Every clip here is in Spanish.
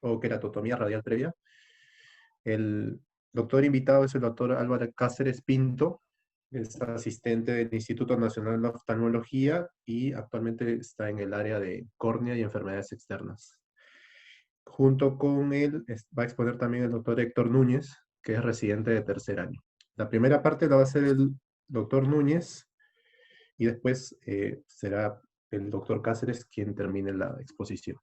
o queratotomía radial previa. El doctor invitado es el doctor Álvaro Cáceres Pinto, es asistente del Instituto Nacional de Oftalmología y actualmente está en el área de córnea y enfermedades externas. Junto con él va a exponer también el doctor Héctor Núñez, que es residente de tercer año. La primera parte la va a hacer el doctor Núñez y después será el doctor Cáceres quien termine la exposición.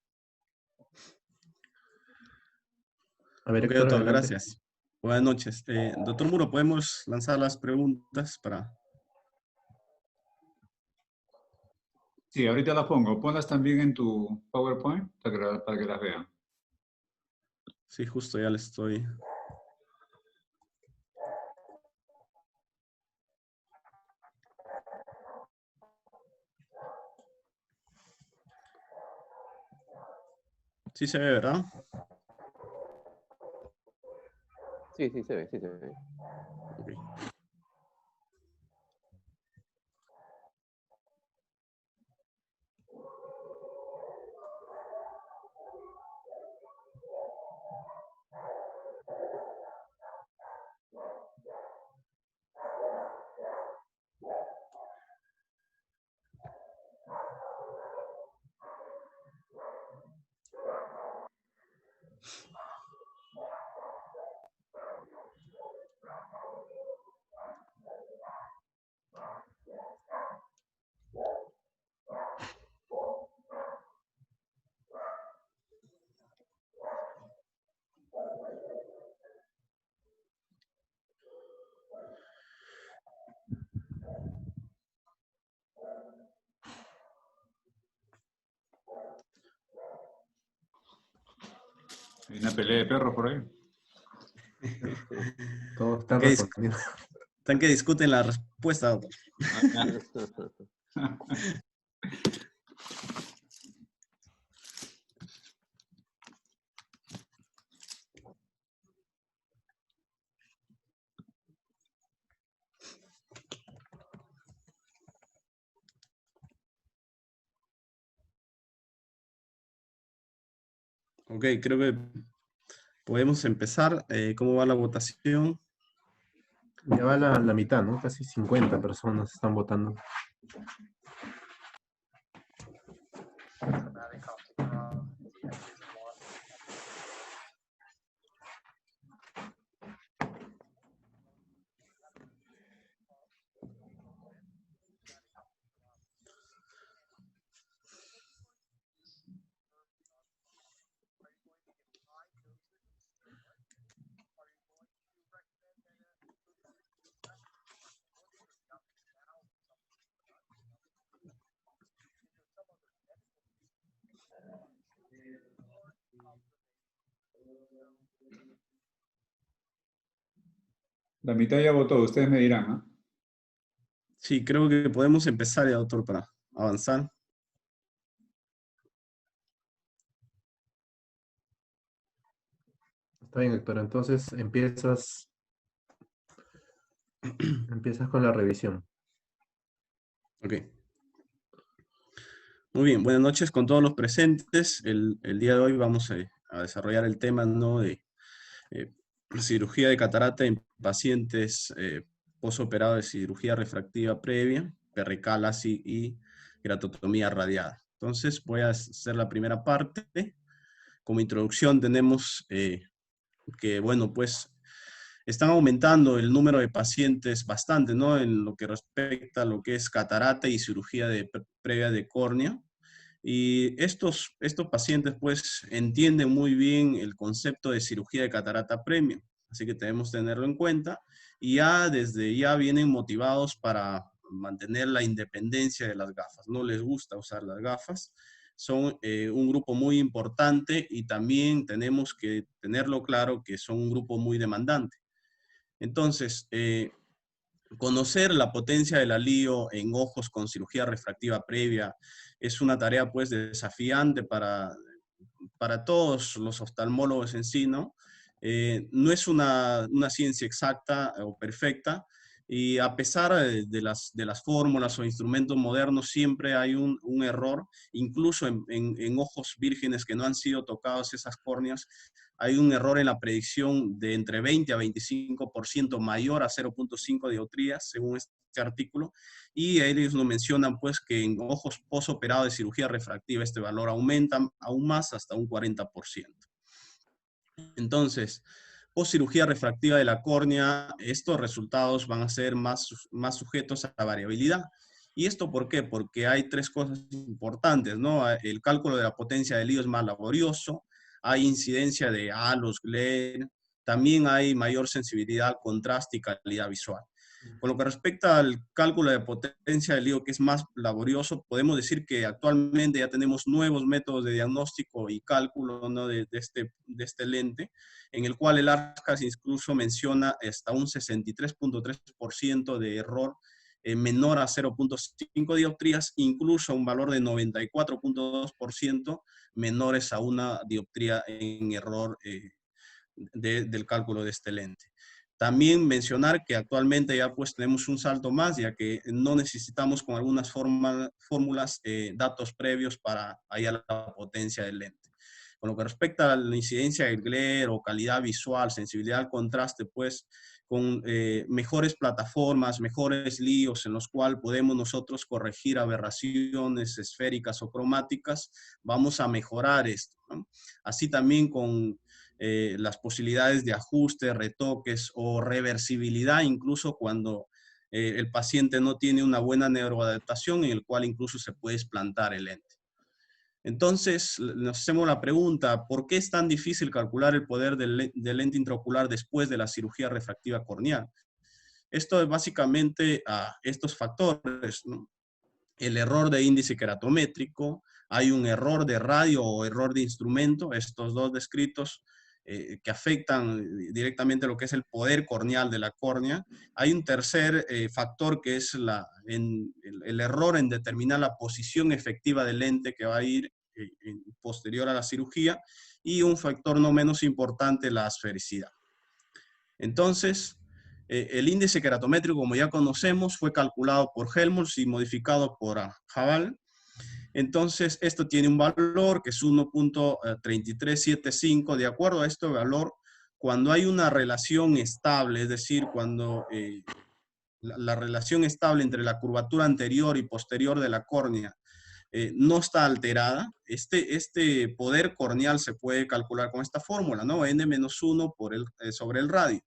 A ver, Ok, Héctor, doctor, adelante. gracias. Buenas noches. Doctor Muro, ¿podemos lanzar las preguntas para...? Sí, ahorita las pongo. Ponlas también en tu PowerPoint para que las vean. Sí, justo ya le estoy... Sí se ve, ¿verdad? Sí, sí se ve, sí se ve. Ok. Hay una pelea de perros por ahí. Todos están Ok, respondiendo. están que discuten la respuesta, doctor. Ok, creo que podemos empezar. ¿Cómo va la votación? Ya va la mitad, ¿no? Casi 50 personas están votando. La mitad ya votó, ustedes me dirán, ¿ah? Sí, creo que podemos empezar ya, doctor, para avanzar. Está bien, Héctor. Entonces empiezas con la revisión. Ok. Muy bien, buenas noches con todos los presentes. El día de hoy vamos a desarrollar el tema, ¿no?, de cirugía de catarata en pacientes posoperados de cirugía refractiva previa, pericalasis y keratotomía radiada. Entonces voy a hacer la primera parte. Como introducción tenemos que, bueno, pues están aumentando el número de pacientes bastante, ¿no?, en lo que respecta a lo que es catarata y cirugía previa de córnea. Y estos pacientes pues entienden muy bien el concepto de cirugía de catarata previa, así que debemos tenerlo en cuenta y ya desde ya vienen motivados para mantener la independencia de las gafas. No les gusta usar las gafas, son un grupo muy importante y también tenemos que tenerlo claro que son un grupo muy demandante. Entonces, conocer la potencia del alío en ojos con cirugía refractiva previa es una tarea pues desafiante para todos los oftalmólogos en sí, ¿no? No es una ciencia exacta o perfecta Y a pesar de las fórmulas o instrumentos modernos, siempre hay un error, incluso en ojos vírgenes que no han sido tocados esas córneas, hay un error en la predicción de entre 20 a 25% mayor a 0.5 dioptrías, según este artículo, y ellos lo mencionan pues que en ojos posoperados de cirugía refractiva este valor aumenta aún más hasta un 40%. Entonces, post cirugía refractiva de la córnea, estos resultados van a ser más sujetos a la variabilidad. ¿Y esto por qué? Porque hay tres cosas importantes, ¿no? El cálculo de la potencia del lío es más laborioso, hay incidencia de halos, glare, también hay mayor sensibilidad al contraste y calidad visual. Con lo que respecta al cálculo de potencia del lío, que es más laborioso, podemos decir que actualmente ya tenemos nuevos métodos de diagnóstico y cálculo, ¿no? de este lente, en el cual el ARCAS incluso menciona hasta un 63.3% de error menor a 0.5 dioptrías, incluso un valor de 94.2% menores a una dioptría en error del cálculo de este lente. También mencionar que actualmente ya pues tenemos un salto más, ya que no necesitamos con algunas fórmulas datos previos para hallar la potencia del lente. Con lo que respecta a la incidencia del glare o calidad visual, sensibilidad al contraste, pues con mejores plataformas, mejores líos en los cuales podemos nosotros corregir aberraciones esféricas o cromáticas, vamos a mejorar esto, ¿no? Así también con las posibilidades de ajuste, retoques o reversibilidad, incluso cuando el paciente no tiene una buena neuroadaptación, en el cual incluso se puede explantar el lente. Entonces, nos hacemos la pregunta, ¿por qué es tan difícil calcular el poder del lente intraocular después de la cirugía refractiva corneal? Esto es básicamente a estos factores, ¿no? El error de índice queratométrico, hay un error de radio o error de instrumento, estos dos descritos que afectan directamente lo que es el poder corneal de la córnea. Hay un tercer factor que es el error en determinar la posición efectiva del lente que va a ir posterior a la cirugía, y un factor no menos importante, la asfericidad. Entonces, el índice queratométrico, como ya conocemos, fue calculado por Helmholtz y modificado por Haval. Entonces, esto tiene un valor que es 1.3375. De acuerdo a este valor, cuando hay una relación estable, es decir, cuando la relación estable entre la curvatura anterior y posterior de la córnea no está alterada, este poder corneal se puede calcular con esta fórmula, ¿no? N-1 sobre el radio.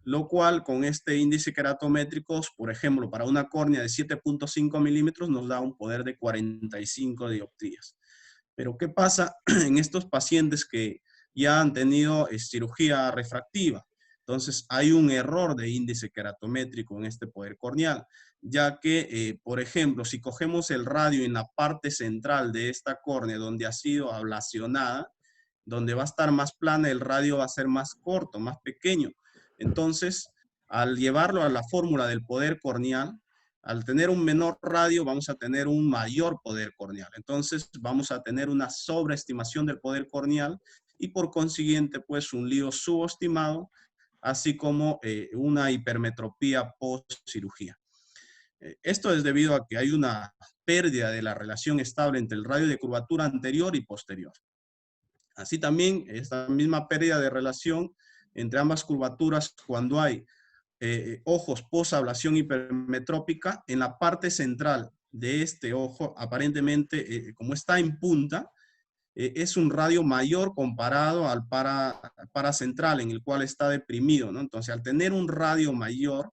Lo cual con este índice queratométrico, por ejemplo, para una córnea de 7.5 milímetros nos da un poder de 45 dioptrías. Pero ¿qué pasa en estos pacientes que ya han tenido cirugía refractiva? Entonces hay un error de índice queratométrico en este poder corneal, ya que, por ejemplo, si cogemos el radio en la parte central de esta córnea donde ha sido ablacionada, donde va a estar más plana, el radio va a ser más corto, más pequeño. Entonces, al llevarlo a la fórmula del poder corneal, al tener un menor radio, vamos a tener un mayor poder corneal. Entonces, vamos a tener una sobreestimación del poder corneal y por consiguiente, pues, un lío subestimado, así como una hipermetropía post-cirugía. Esto es debido a que hay una pérdida de la relación estable entre el radio de curvatura anterior y posterior. Así también, esta misma pérdida de relación entre ambas curvaturas cuando hay ojos post-ablación hipermetrópica, en la parte central de este ojo, aparentemente, como está en punta, es un radio mayor comparado al paracentral, en el cual está deprimido, ¿no? Entonces, al tener un radio mayor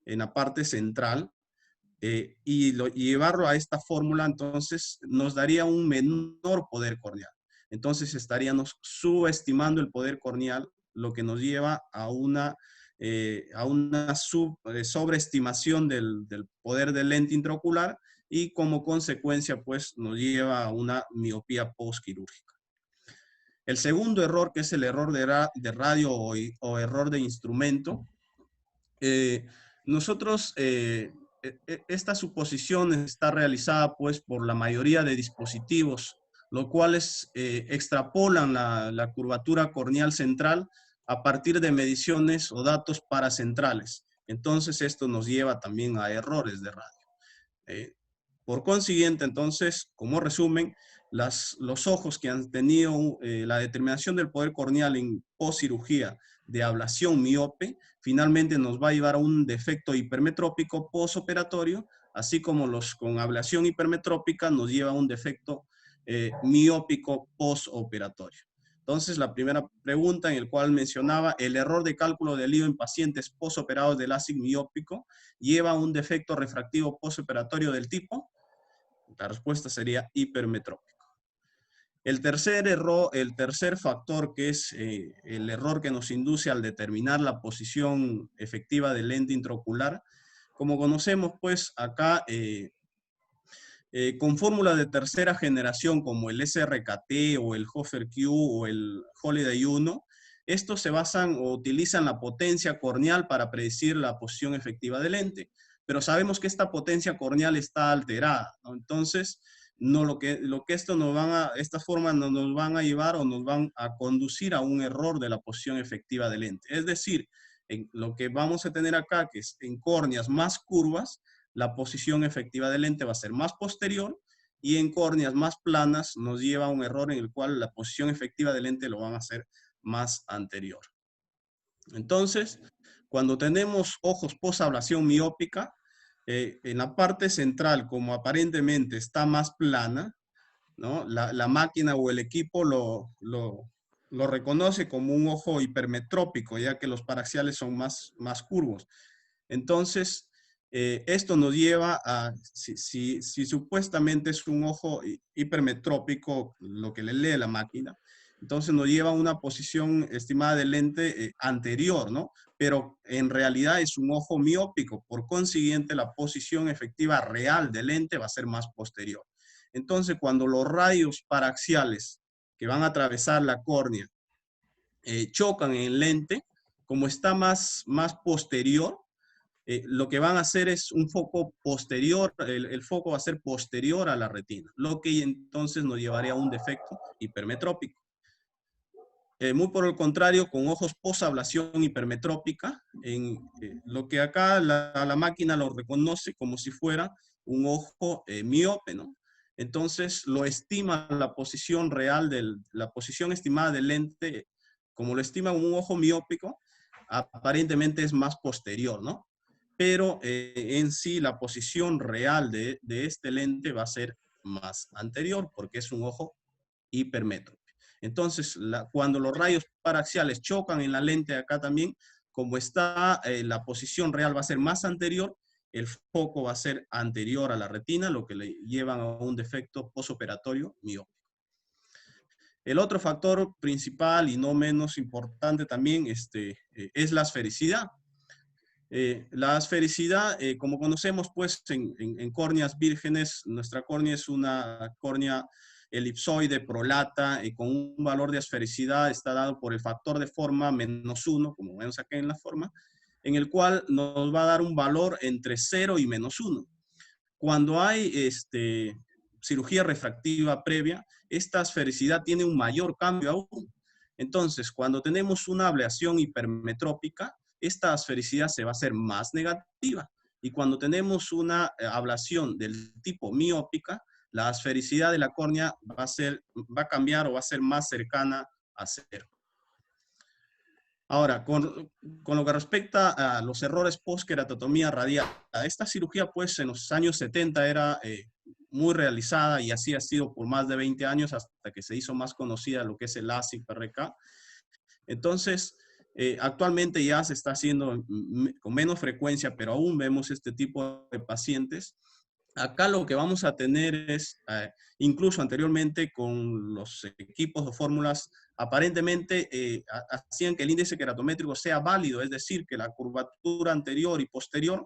en la parte central, y llevarlo a esta fórmula, entonces nos daría un menor poder corneal. Entonces estaríamos subestimando el poder corneal, lo que nos lleva a una sobreestimación del poder del lente intraocular y como consecuencia pues nos lleva a una miopía postquirúrgica. El segundo error, que es el error de radio o error de instrumento, esta suposición está realizada pues por la mayoría de dispositivos, los cuales extrapolan la curvatura corneal central a partir de mediciones o datos paracentrales. Entonces esto nos lleva también a errores de radio. Por consiguiente, entonces, como resumen, los ojos que han tenido la determinación del poder corneal en postcirugía de ablación miope, finalmente nos va a llevar a un defecto hipermetrópico postoperatorio, así como los con ablación hipermetrópica nos lleva a un defecto miópico postoperatorio. Entonces, la primera pregunta en la cual mencionaba, el error de cálculo del IO en pacientes postoperados de LASIK miópico lleva a un defecto refractivo postoperatorio del tipo. La respuesta sería hipermetrópico. El tercer factor, que es el error que nos induce al determinar la posición efectiva del lente intraocular, como conocemos, pues acá con fórmulas de tercera generación como el SRKT o el Hofer Q o el Holiday 1, estos se basan o utilizan la potencia corneal para predecir la posición efectiva del lente, pero sabemos que esta potencia corneal está alterada, ¿no? Entonces, estas formas no nos van a llevar o nos van a conducir a un error de la posición efectiva del lente. Es decir, lo que vamos a tener acá, que es en córneas más curvas, la posición efectiva del lente va a ser más posterior, y en córneas más planas nos lleva a un error en el cual la posición efectiva del lente lo van a hacer más anterior. Entonces, cuando tenemos ojos posablación miópica, en la parte central, como aparentemente está más plana, ¿no? La máquina o el equipo lo reconoce como un ojo hipermetrópico, ya que los paraxiales son más curvos. Entonces, esto nos lleva a, si supuestamente es un ojo hipermetrópico, lo que le lee la máquina, entonces nos lleva a una posición estimada del lente anterior, ¿no? Pero en realidad es un ojo miópico, por consiguiente la posición efectiva real del lente va a ser más posterior. Entonces, cuando los rayos paraxiales que van a atravesar la córnea chocan en el lente, como está más posterior, lo que van a hacer es un foco posterior, el foco va a ser posterior a la retina, lo que entonces nos llevaría a un defecto hipermetrópico. Muy por el contrario, con ojos posablación hipermetrópica, lo que acá la máquina lo reconoce como si fuera un ojo miope, ¿no? Entonces lo estima la posición real, la posición estimada del lente, como lo estima un ojo miópico, aparentemente es más posterior, ¿no? Pero en sí la posición real de este lente va a ser más anterior porque es un ojo hipermétrope. Entonces, cuando los rayos paraxiales chocan en la lente acá también, como está la posición real va a ser más anterior, el foco va a ser anterior a la retina, lo que le lleva a un defecto postoperatorio miópico. El otro factor principal y no menos importante también es la esfericidad. La esfericidad, como conocemos, pues en córneas vírgenes, nuestra córnea es una córnea elipsoide prolata con un valor de esfericidad está dado por el factor de forma -1, como vemos acá en la forma, en el cual nos va a dar un valor entre 0 y -1. Cuando hay cirugía refractiva previa, esta esfericidad tiene un mayor cambio aún. Entonces, cuando tenemos una ablación hipermetrópica, esta esfericidad se va a hacer más negativa. Y cuando tenemos una ablación del tipo miópica, la esfericidad de la córnea va a cambiar o va a ser más cercana a 0. Ahora, con lo que respecta a los errores post-queratotomía radial, esta cirugía pues en los años 70 era muy realizada y así ha sido por más de 20 años hasta que se hizo más conocida lo que es el LASIK PRK. Entonces, actualmente ya se está haciendo con menos frecuencia, pero aún vemos este tipo de pacientes. Acá lo que vamos a tener es, incluso anteriormente con los equipos o fórmulas, aparentemente hacían que el índice queratométrico sea válido, es decir, que la curvatura anterior y posterior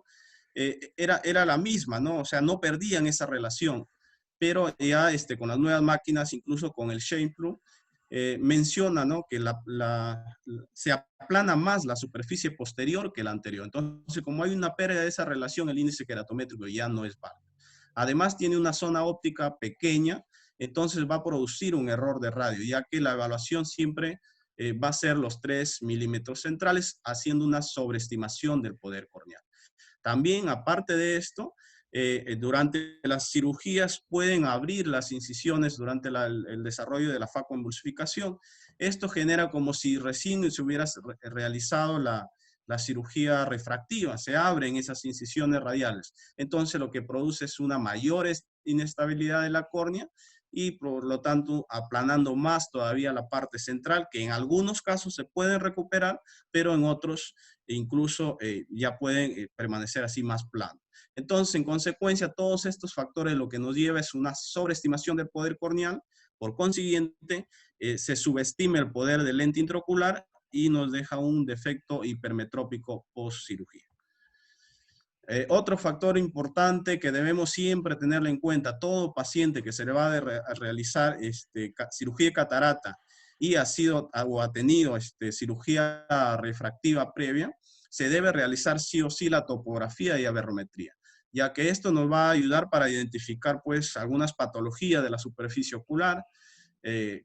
era la misma, ¿no? O sea, no perdían esa relación. Pero ya con las nuevas máquinas, incluso con el ShapeFlu, menciona, ¿no?, que se aplana más la superficie posterior que la anterior. Entonces, como hay una pérdida de esa relación, el índice queratométrico ya no es válido. Además, tiene una zona óptica pequeña, entonces va a producir un error de radio, ya que la evaluación siempre va a ser los 3 milímetros centrales, haciendo una sobreestimación del poder corneal. También, aparte de esto, durante las cirugías pueden abrir las incisiones durante el desarrollo de la facoemulsificación. Esto genera como si recién se hubiera realizado la cirugía refractiva, se abren esas incisiones radiales. Entonces lo que produce es una mayor inestabilidad de la córnea y por lo tanto aplanando más todavía la parte central, que en algunos casos se pueden recuperar, pero en otros incluso ya pueden permanecer así más plano. Entonces, en consecuencia, todos estos factores lo que nos lleva es una sobreestimación del poder corneal. Por consiguiente, se subestima el poder del lente intraocular y nos deja un defecto hipermetrópico post-cirugía. Otro factor importante que debemos siempre tenerlo en cuenta, todo paciente que se le va a realizar cirugía de catarata y ha sido o ha tenido cirugía refractiva previa, se debe realizar sí o sí la topografía y aberrometría, ya que esto nos va a ayudar para identificar pues algunas patologías de la superficie ocular,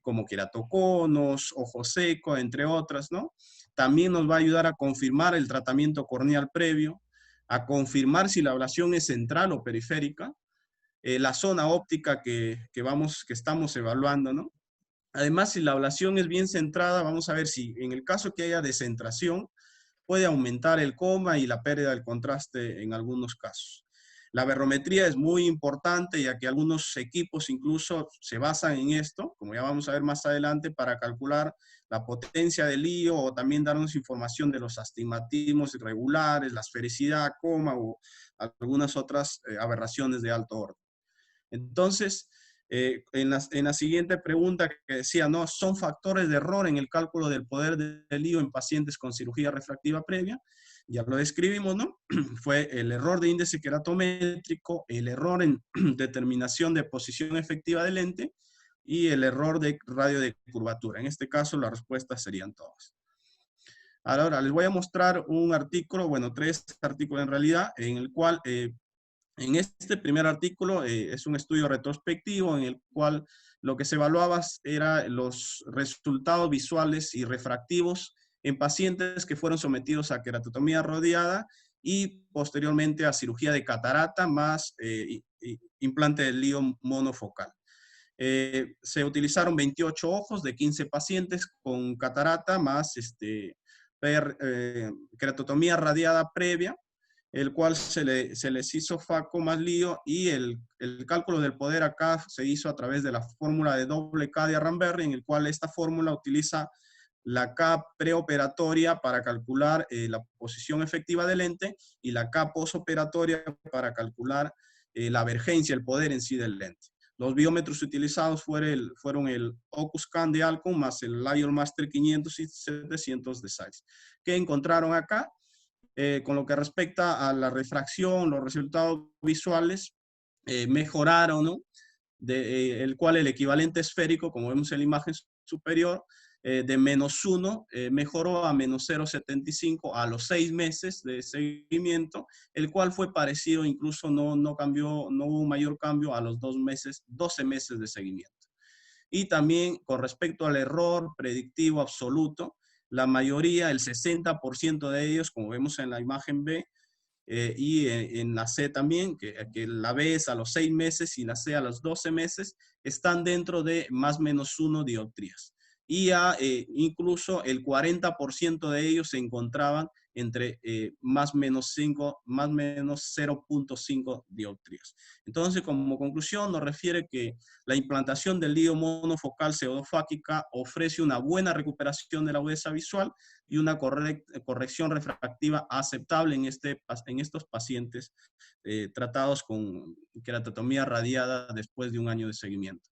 como queratoconos, ojo seco, entre otras, ¿no? También nos va a ayudar a confirmar el tratamiento corneal previo, a confirmar si la ablación es central o periférica, la zona óptica que estamos evaluando, ¿no? Además, si la ablación es bien centrada, vamos a ver si en el caso que haya descentración, puede aumentar el coma y la pérdida del contraste en algunos casos. La aberrometría es muy importante, ya que algunos equipos incluso se basan en esto, como ya vamos a ver más adelante, para calcular la potencia del lío o también darnos información de los astigmatismos irregulares, la esfericidad, coma o algunas otras aberraciones de alto orden. Entonces, en la siguiente pregunta que decía, ¿no? ¿Son factores de error en el cálculo del poder del lío en pacientes con cirugía refractiva previa? Ya lo describimos, ¿no? Fue el error de índice queratométrico, el error en determinación de posición efectiva del lente y el error de radio de curvatura. En este caso, las respuestas serían todas. Ahora, les voy a mostrar un artículo, bueno, 3 artículos en realidad, en el cual en este primer artículo es un estudio retrospectivo en el cual lo que se evaluaba era los resultados visuales y refractivos en pacientes que fueron sometidos a queratotomía radiada y posteriormente a cirugía de catarata más implante de lío monofocal. Se utilizaron 28 ojos de 15 pacientes con catarata más queratotomía radiada previa, el cual se les hizo faco más lío y el cálculo del poder acá se hizo a través de la fórmula de doble K de Aramberry, en el cual esta fórmula utiliza la K preoperatoria para calcular la posición efectiva del lente y la K postoperatoria para calcular la avergencia, el poder en sí del lente. Los biómetros utilizados fueron el OcuScan de Alcon más el Lion Master 500 y 700 de Zeiss. ¿Qué encontraron acá? Con lo que respecta a la refracción, los resultados visuales mejoraron, ¿no? El cual el equivalente esférico, como vemos en la imagen superior, de -1 mejoró a -0.75 a los 6 meses de seguimiento, el cual fue parecido, incluso no cambió, no hubo un mayor cambio a los 12 meses de seguimiento. Y también con respecto al error predictivo absoluto, la mayoría, el 60% de ellos, como vemos en la imagen B, y en la C también, que la B es a los 6 meses y la C a los 12 meses, están dentro de +-1 dioptrías. Y incluso el 40% de ellos se encontraban entre +-0.5 dioptrías. Entonces, como conclusión, nos refiere que la implantación del lío monofocal pseudofáquica ofrece una buena recuperación de la agudeza visual y una corrección refractiva aceptable en estos pacientes tratados con queratotomía radiada después de un año de seguimiento.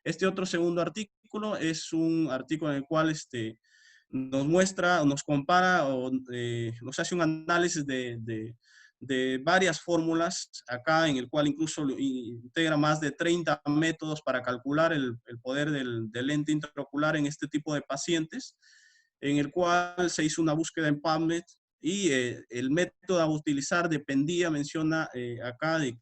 Este otro segundo artículo es un artículo en el cual nos muestra, nos compara o nos hace un análisis de varias fórmulas acá, en el cual incluso integra más de 30 métodos para calcular el poder del lente intraocular en este tipo de pacientes, en el cual se hizo una búsqueda en PubMed y el método a utilizar dependía, menciona acá, de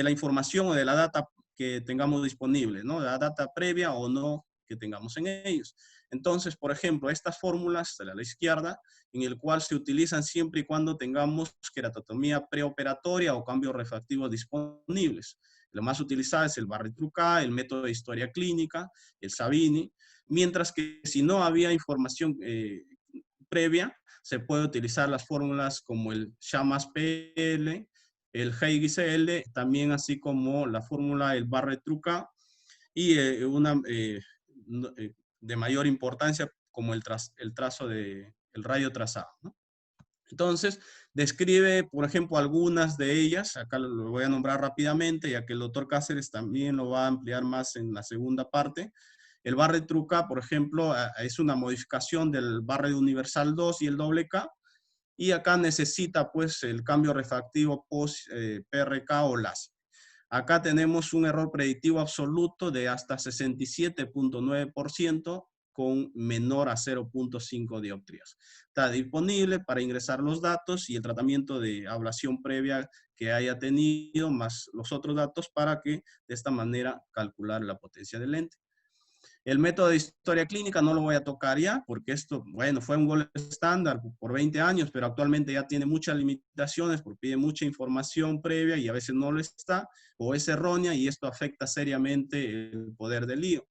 la información o de la data que tengamos disponible, ¿no? La data previa o no que tengamos en ellos. Entonces, por ejemplo, estas fórmulas de la izquierda, en el cual se utilizan siempre y cuando tengamos queratotomía preoperatoria o cambios refractivos disponibles. Lo más utilizado es el Barrett-Trucá, el método de historia clínica, el Sabini, mientras que si no había información previa, se puede utilizar las fórmulas como el SHAMAS-PL, el Heigis-L, también así como la fórmula el Barrett-Trucá, y una de mayor importancia como el trazo de el radio trazado, ¿no? Entonces, describe, por ejemplo, algunas de ellas, acá lo voy a nombrar rápidamente, ya que el doctor Cáceres también lo va a ampliar más en la segunda parte. El Barrett-Trucá, por ejemplo, es una modificación del Barrett Universal 2 y el K, y acá necesita pues el cambio refractivo post PRK o LASI. Acá tenemos un error predictivo absoluto de hasta 67.9% con menor a 0.5 dioptrías. Está disponible para ingresar los datos y el tratamiento de ablación previa que haya tenido, más los otros datos para que de esta manera calcular la potencia del lente. El método de historia clínica no lo voy a tocar ya, porque esto, bueno, fue un gol estándar por 20 años, pero actualmente ya tiene muchas limitaciones porque pide mucha información previa y a veces no lo está, o es errónea, y esto afecta seriamente el poder del lío.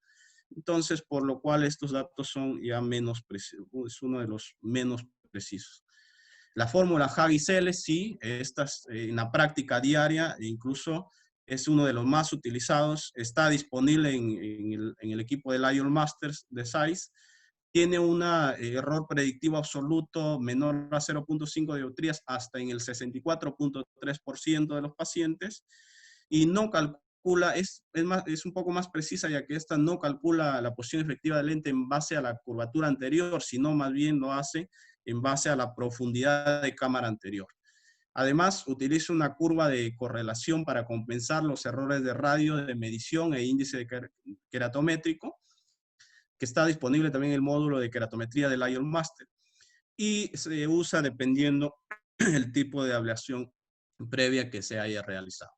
Entonces, por lo cual estos datos son ya menos precisos, es uno de los menos precisos. La fórmula Heigis-L, sí, estas en la práctica diaria, incluso es uno de los más utilizados, está disponible en el equipo del IOL Masters de SAIS, tiene un error predictivo absoluto menor a 0.5 dioptrías hasta en el 64.3% de los pacientes, y no calcula, es un poco más precisa, ya que esta no calcula la posición efectiva del lente en base a la curvatura anterior, sino más bien lo hace en base a la profundidad de cámara anterior. Además, utiliza una curva de correlación para compensar los errores de radio de medición e índice de queratométrico, que está disponible también en el módulo de queratometría del IOL Master, y se usa dependiendo el tipo de ablación previa que se haya realizado.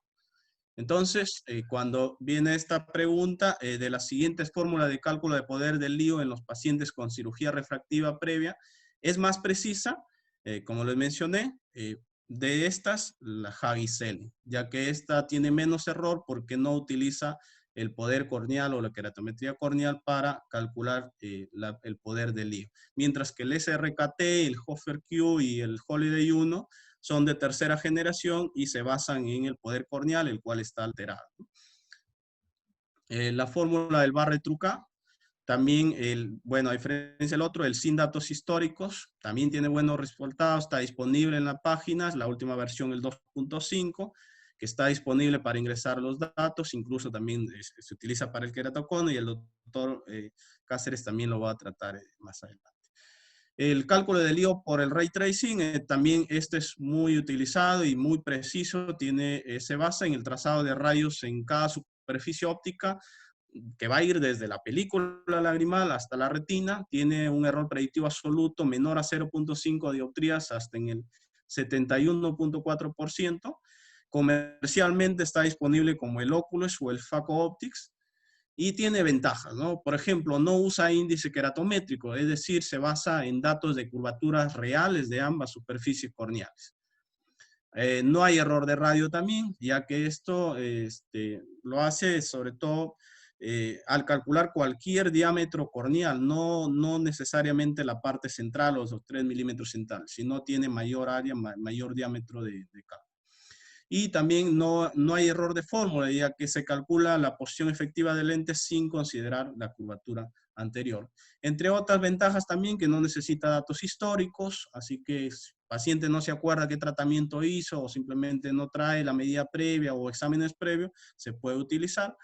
Entonces, cuando viene esta pregunta de las siguientes fórmulas de cálculo de poder del lío en los pacientes con cirugía refractiva previa, es más precisa, como les mencioné, de estas, la Heigis-L, ya que esta tiene menos error porque no utiliza el poder corneal o la queratometría corneal para calcular el poder del lío. Mientras que el SRKT, el Hofer-Q y el Holiday 1 son de tercera generación y se basan en el poder corneal, el cual está alterado. La fórmula del Barrett-Trucá, también, bueno, a diferencia del otro, el sin datos históricos, también tiene buenos resultados, está disponible en las páginas, la última versión, el 2.5, que está disponible para ingresar los datos, incluso también se utiliza para el queratocono, y el doctor Cáceres también lo va a tratar más adelante. El cálculo del lío por el ray tracing, también este es muy utilizado y muy preciso, se basa en el trazado de rayos en cada superficie óptica, que va a ir desde la película lagrimal hasta la retina, tiene un error predictivo absoluto menor a 0.5 dioptrías hasta en el 71.4%. Comercialmente está disponible como el Oculus o el Phaco Optics, y tiene ventajas, ¿no? Por ejemplo, no usa índice queratométrico, es decir, se basa en datos de curvaturas reales de ambas superficies corneales. No hay error de radio también, ya que esto lo hace sobre todo al calcular cualquier diámetro corneal, no necesariamente la parte central o los 3 milímetros centrales, sino tiene mayor área, mayor diámetro de cálculo. Y también no hay error de fórmula, ya que se calcula la posición efectiva del lente sin considerar la curvatura anterior. Entre otras ventajas también, que no necesita datos históricos, así que si el paciente no se acuerda qué tratamiento hizo o simplemente no trae la medida previa o exámenes previos, se puede utilizar,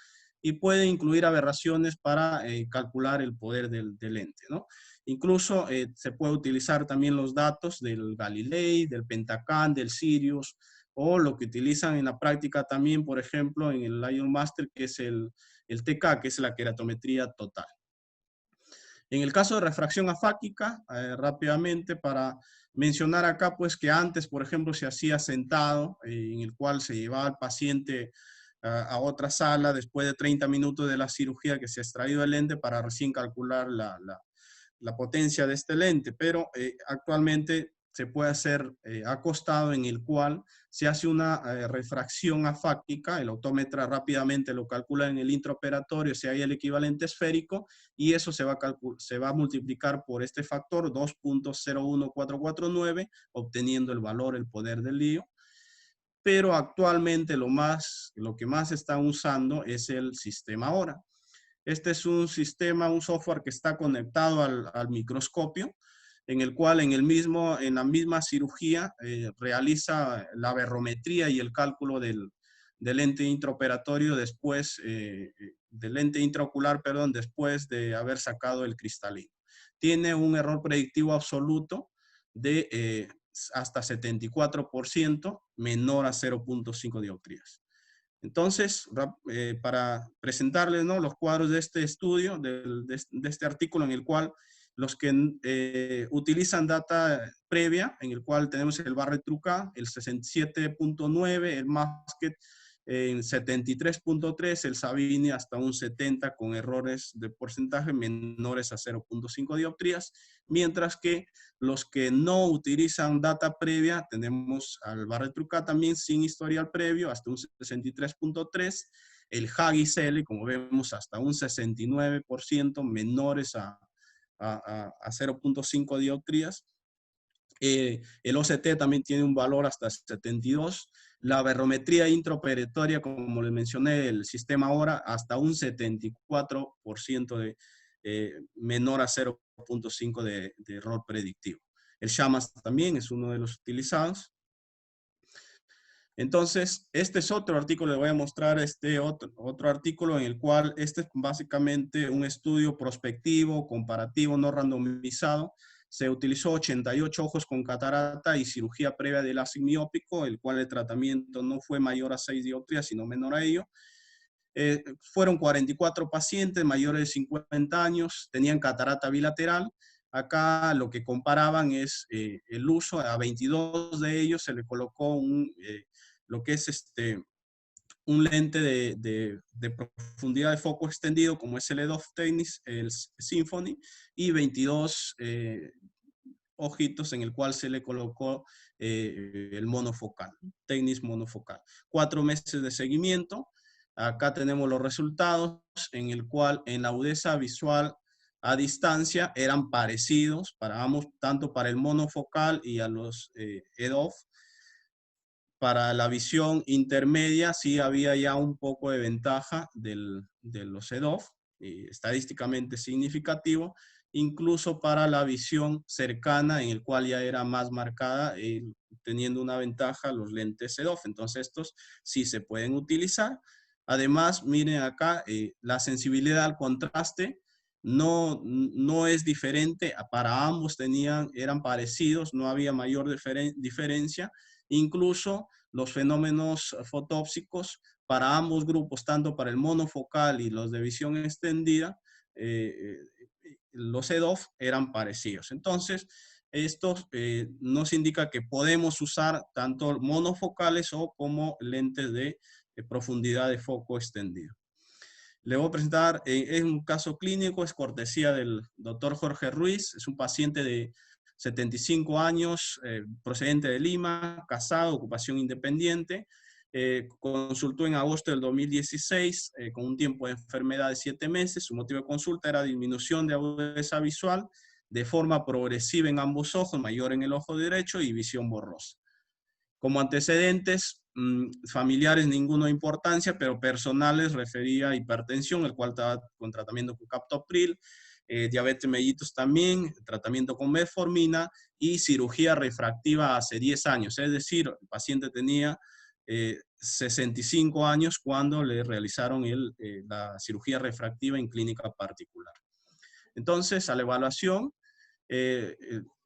y puede incluir aberraciones para calcular el poder del lente, ¿no? Incluso se puede utilizar también los datos del Galilei, del Pentacan, del Sirius, o lo que utilizan en la práctica también, por ejemplo, en el IOL Master, que es el TK, que es la queratometría total. En el caso de refracción afáquica, rápidamente para mencionar acá, pues que antes, por ejemplo, se hacía sentado, en el cual se llevaba al paciente a otra sala después de 30 minutos de la cirugía que se ha extraído el lente para recién calcular la potencia de este lente, pero actualmente se puede hacer acostado, en el cual se hace una refracción afáctica. El optómetra rápidamente lo calcula en el intraoperatorio si hay el equivalente esférico, y eso se va a multiplicar por este factor 2.01449, obteniendo el valor, el poder del lío. Pero actualmente lo que más están usando es el sistema Hora. Este es un sistema, un software que está conectado al microscopio, en el cual en la misma cirugía realiza la aberrometría y el cálculo del lente intraoperatorio después, del lente intraocular, perdón, después de haber sacado el cristalino. Tiene un error predictivo absoluto de hasta 74%, menor a 0.5 dioptrías. Entonces, para presentarles, ¿no?, los cuadros de este estudio, de este artículo, en el cual los que utilizan data previa, en el cual tenemos el Barrett-Trucat, el 67.9, el Masket en 73.3, el Savini hasta un 70, con errores de porcentaje menores a 0.5 dioptrías, mientras que los que no utilizan data previa, tenemos al Barrett-Trucat también sin historial previo, hasta un 63.3, el Hagi's-L, como vemos, hasta un 69%, menores a 0.5 dioptrías. El OCT también tiene un valor hasta 72. La aberrometría intraoperatoria, como les mencioné, el sistema Hora, hasta un 74% menor a 0.5 de error predictivo. El Shamas también es uno de los utilizados. Entonces, este es otro artículo, le voy a mostrar otro artículo, en el cual este es básicamente un estudio prospectivo, comparativo, no randomizado. Se utilizó 88 ojos con catarata y cirugía previa de láser miópico, el cual el tratamiento no fue mayor a 6 dioptrías, sino menor a ello. Fueron 44 pacientes mayores de 50 años, tenían catarata bilateral. Acá lo que comparaban es el uso. A 22 de ellos se le colocó lo que es un lente de profundidad de foco extendido, como es el EDOF Technics, el Symphony, y 22 ojitos en el cual se le colocó el monofocal, Technics monofocal. 4 meses de seguimiento. Acá tenemos los resultados, en el cual en la agudeza visual a distancia eran parecidos para ambos, tanto para el monofocal y a los EDOF. Para la visión intermedia sí había ya un poco de ventaja de los EDOF, estadísticamente significativo, incluso para la visión cercana, en el cual ya era más marcada, teniendo una ventaja los lentes EDOF. Entonces estos sí se pueden utilizar. Además, miren acá, la sensibilidad al contraste no es diferente, para ambos eran parecidos, no había mayor diferencia. Incluso los fenómenos fotópsicos para ambos grupos, tanto para el monofocal y los de visión extendida, los EDOF eran parecidos. Entonces, esto nos indica que podemos usar tanto monofocales o como lentes de profundidad de foco extendido. Le voy a presentar, es un caso clínico, es cortesía del doctor Jorge Ruiz, es un paciente de 75 años, procedente de Lima, casado, ocupación independiente, consultó en agosto del 2016 con un tiempo de enfermedad de 7 meses. Su motivo de consulta era disminución de agudeza visual de forma progresiva en ambos ojos, mayor en el ojo derecho y visión borrosa. Como antecedentes familiares, ninguno de importancia, pero personales refería a hipertensión, el cual estaba con tratamiento con captopril, diabetes mellitus también, tratamiento con metformina y cirugía refractiva hace 10 años. Es decir, el paciente tenía 65 años cuando le realizaron la cirugía refractiva en clínica particular. Entonces, a la evaluación,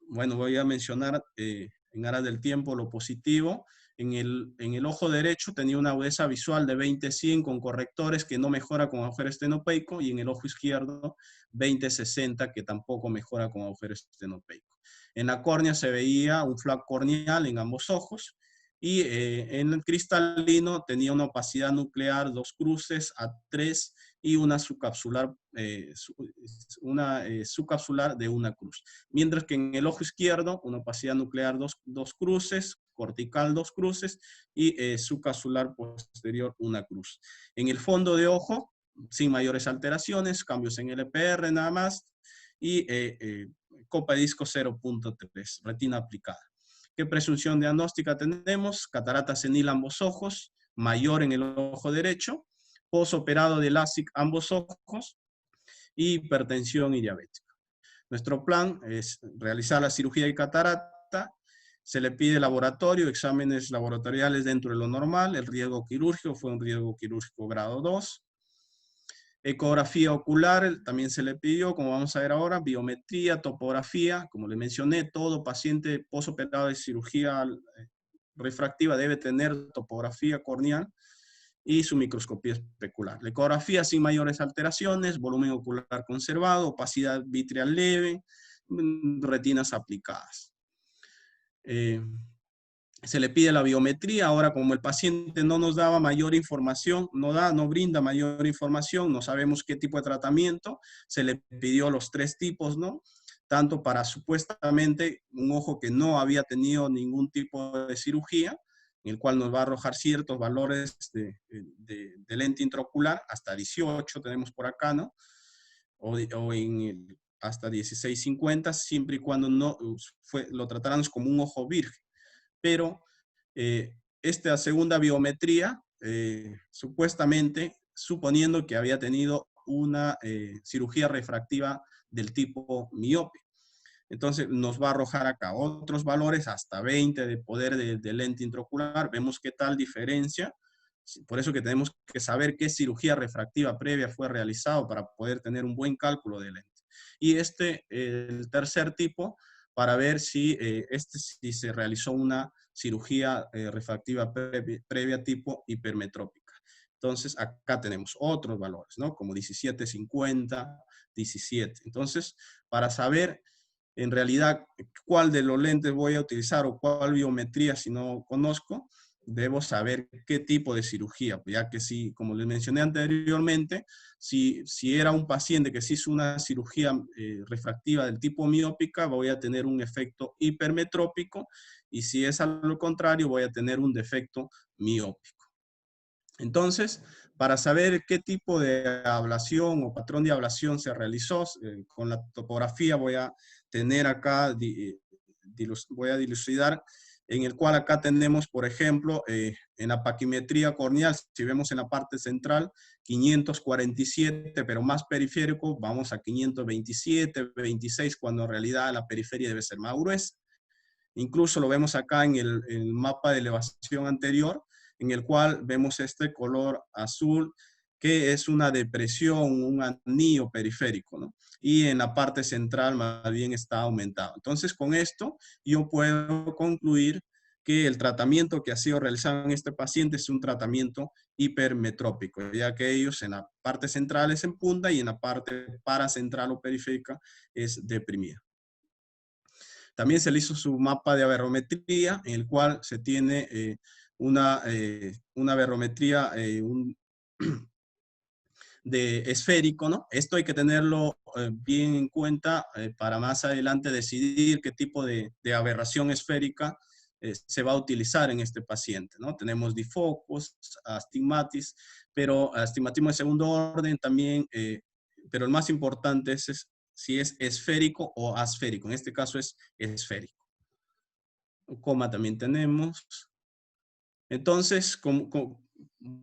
bueno, voy a mencionar en aras del tiempo lo positivo. En el ojo derecho tenía una agudeza visual de 20-100 con correctores, que no mejora con agujero estenopeico, y en el ojo izquierdo 20-60, que tampoco mejora con agujero estenopeico. En la córnea se veía un flap corneal en ambos ojos, y en el cristalino tenía una opacidad nuclear 2 cruces a 3 y una subcapsular, subcapsular de una cruz. Mientras que en el ojo izquierdo, una opacidad nuclear dos cruces, cortical 2 cruces y subcapsular posterior una cruz. En el fondo de ojo, sin mayores alteraciones, cambios en LPR nada más, y copa de disco 0.3, retina aplicada. ¿Qué presunción diagnóstica tenemos? Catarata senil ambos ojos, mayor en el ojo derecho, posoperado de LASIK ambos ojos, y hipertensión y diabética. Nuestro plan es realizar la cirugía de catarata, se le pide laboratorio, exámenes laboratoriales dentro de lo normal, el riesgo quirúrgico fue un riesgo quirúrgico grado 2, ecografía ocular también se le pidió, como vamos a ver ahora, biometría, topografía, como le mencioné, todo paciente posoperado de cirugía refractiva debe tener topografía corneal y su microscopía especular. La ecografía sin mayores alteraciones, volumen ocular conservado, opacidad vitreal leve, retinas aplicadas. Se le pide la biometría. Ahora, como el paciente no nos daba mayor información, no brinda mayor información, no sabemos qué tipo de tratamiento, se le pidió los 3 tipos, ¿no? Tanto para supuestamente un ojo que no había tenido ningún tipo de cirugía, en el cual nos va a arrojar ciertos valores de lente intraocular, hasta 18 tenemos por acá, ¿no? O en hasta 1650, siempre y cuando no lo tratáramos como un ojo virgen. Pero esta segunda biometría, supuestamente, suponiendo que había tenido una cirugía refractiva del tipo miope. Entonces nos va a arrojar acá otros valores, hasta 20 de poder de lente intraocular. Vemos qué tal diferencia. Por eso que tenemos que saber qué cirugía refractiva previa fue realizado para poder tener un buen cálculo de lente. Y el tercer tipo, para ver si se realizó una cirugía refractiva previa tipo hipermetrópica. Entonces, acá tenemos otros valores, ¿no? Como 17, 50, 17. Entonces, para saber en realidad cuál de los lentes voy a utilizar o cuál biometría, si no conozco, debo saber qué tipo de cirugía, ya que si, como les mencioné anteriormente, si era un paciente que se hizo una cirugía refractiva del tipo miópica, voy a tener un efecto hipermetrópico, y si es a lo contrario, voy a tener un defecto miópico. Entonces, para saber qué tipo de ablación o patrón de ablación se realizó, con la topografía voy a tener acá, voy a dilucidar, en el cual acá tenemos, por ejemplo, en la paquimetría corneal, si vemos en la parte central, 547, pero más periférico, vamos a 527, 26, cuando en realidad la periferia debe ser más gruesa. Incluso lo vemos acá en el mapa de elevación anterior, en el cual vemos este color azul, que es una depresión, un anillo periférico, ¿no? Y en la parte central más bien está aumentado. Entonces, con esto yo puedo concluir que el tratamiento que ha sido realizado en este paciente es un tratamiento hipermetrópico, ya que ellos en la parte central es en punta y en la parte paracentral o periférica es deprimida. También se le hizo su mapa de aberrometría, en el cual se tiene una aberrometría de esférico, ¿no? Esto hay que tenerlo bien en cuenta para más adelante decidir qué tipo de aberración esférica se va a utilizar en este paciente, ¿no? Tenemos difocus, astigmatis, pero astigmatismo de segundo orden también, pero el más importante es si es esférico o asférico. En este caso es esférico. Coma también tenemos. Entonces,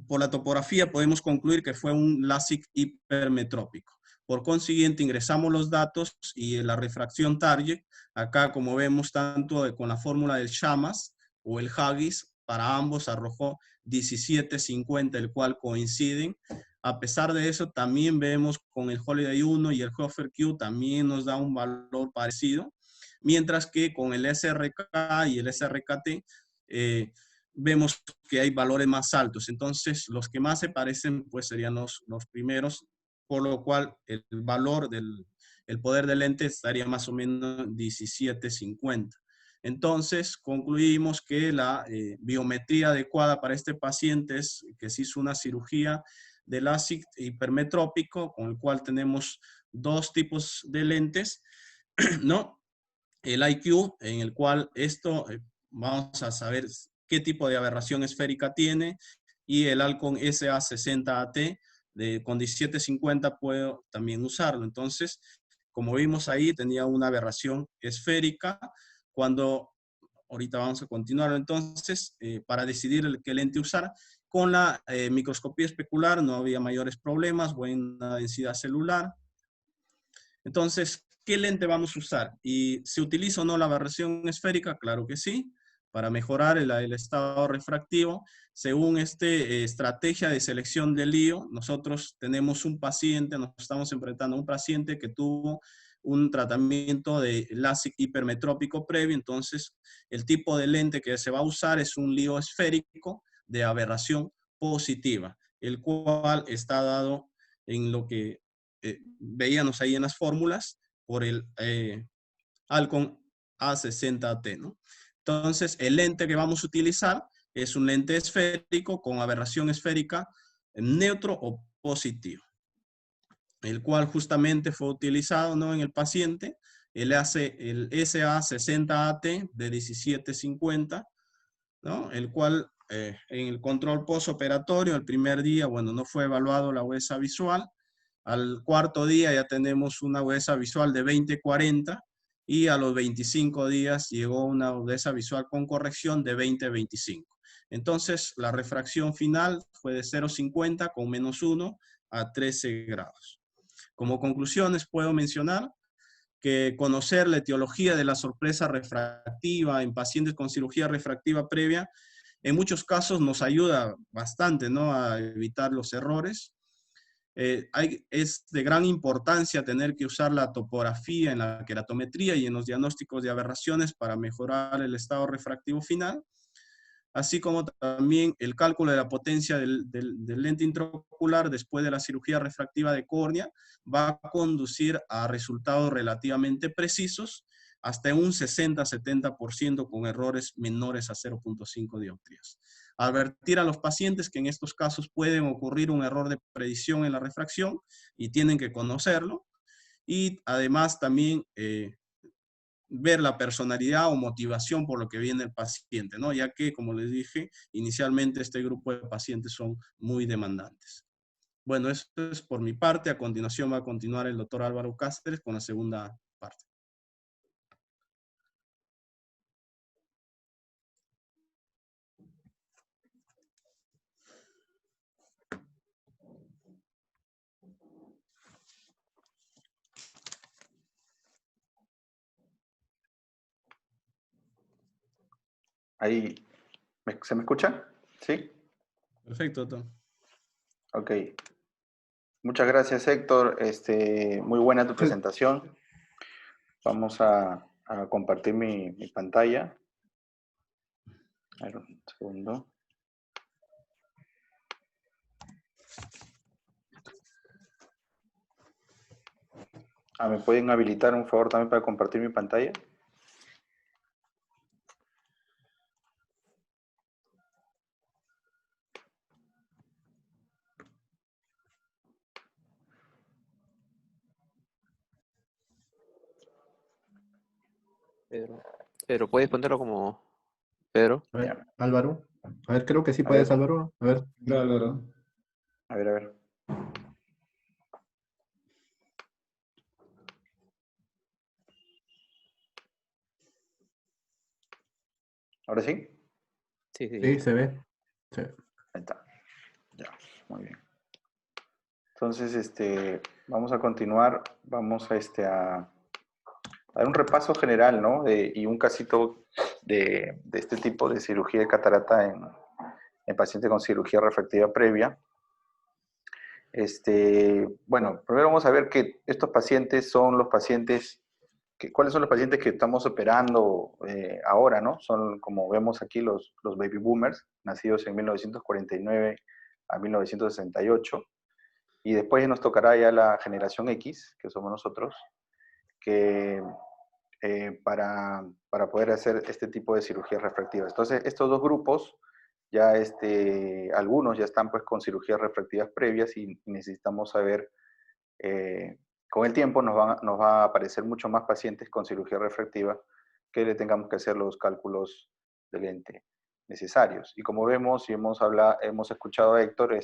por la topografía podemos concluir que fue un LASIK hipermetrópico. Por consiguiente, ingresamos los datos y la refracción target. Acá, como vemos, tanto con la fórmula del Shammas o el Haggis, para ambos arrojó 1750, el cual coinciden. A pesar de eso, también vemos con el Holiday 1 y el Hofer Q, también nos da un valor parecido. Mientras que con el SRK y el SRKT, vemos que hay valores más altos. Entonces, los que más se parecen, pues serían los primeros, por lo cual el valor el poder del lente estaría más o menos 1750. Entonces, concluimos que la biometría adecuada para este paciente es que se hizo una cirugía de LASIK hipermetrópico, con el cual tenemos dos tipos de lentes, ¿no? El IQ, en el cual vamos a saber qué tipo de aberración esférica tiene, y el Alcon SA60AT con 1750 puedo también usarlo. Entonces, como vimos ahí, tenía una aberración esférica. Ahorita vamos a continuar entonces, para decidir qué lente usar. Con la microscopía especular no había mayores problemas, buena densidad celular. Entonces, ¿qué lente vamos a usar? ¿Y se utiliza o no la aberración esférica? Claro que sí, para mejorar el estado refractivo. Según estrategia de selección de LIO, nosotros tenemos un paciente, nos estamos enfrentando a un paciente que tuvo un tratamiento de LASIK hipermetrópico previo. Entonces, el tipo de lente que se va a usar es un LIO esférico de aberración positiva, el cual está dado en lo que veíamos ahí en las fórmulas por el Alcon A60T, ¿no? Entonces, el lente que vamos a utilizar es un lente esférico con aberración esférica neutro o positivo, el cual justamente fue utilizado, ¿no?, en el paciente. Él hace el SA60AT de 1750, ¿no?, el cual en el control postoperatorio, el primer día, bueno, no fue evaluado la agudeza visual. Al cuarto día ya tenemos una agudeza visual de 20-40, y a los 25 días llegó una agudeza visual con corrección de 20-25. Entonces, la refracción final fue de 0,50 con -1 a 13 grados. Como conclusiones puedo mencionar que conocer la etiología de la sorpresa refractiva en pacientes con cirugía refractiva previa en muchos casos nos ayuda bastante, ¿no?, a evitar los errores. Es de gran importancia tener que usar la topografía en la queratometría y en los diagnósticos de aberraciones para mejorar el estado refractivo final, así como también el cálculo de la potencia del lente intraocular después de la cirugía refractiva de córnea va a conducir a resultados relativamente precisos, hasta un 60-70% con errores menores a 0.5 dioptrías. Advertir a los pacientes que en estos casos pueden ocurrir un error de predicción en la refracción y tienen que conocerlo, y además también ver la personalidad o motivación por lo que viene el paciente, ¿no? Ya que, como les dije, inicialmente este grupo de pacientes son muy demandantes. Bueno, eso es por mi parte. A continuación va a continuar el doctor Álvaro Cáceres con la segunda parte. Ahí, ¿se me escucha? ¿Sí? Perfecto, doctor. Ok. Muchas gracias, Héctor. Muy buena tu presentación. Vamos a compartir mi pantalla. A ver, un segundo. ¿Me pueden habilitar un favor también para compartir mi pantalla? Pedro, ¿puedes ponerlo como Pedro? A ver, Ya. Álvaro. A ver, creo que sí A puedes, ver. Álvaro. A ver. Claro. A ver. ¿Ahora sí? Sí, sí. Sí, se ve. Sí. Ahí está. Ya, muy bien. Entonces, vamos a continuar. Vamos a dar un repaso general, ¿no? Y un casito de este tipo de cirugía de catarata en pacientes con cirugía refractiva previa. Bueno, primero vamos a ver que estos pacientes son los pacientes, ¿cuáles son los pacientes que estamos operando ahora, ¿no? Son, como vemos aquí, los baby boomers, nacidos en 1949 a 1968. Y después nos tocará ya la generación X, que somos nosotros, que para poder hacer este tipo de cirugías refractivas. Entonces, estos dos grupos Ya algunos ya están pues con cirugías refractivas previas y necesitamos saber, con el tiempo nos va a aparecer mucho más pacientes con cirugía refractiva que le tengamos que hacer los cálculos de lente necesarios. Y como vemos y hemos escuchado a Héctor,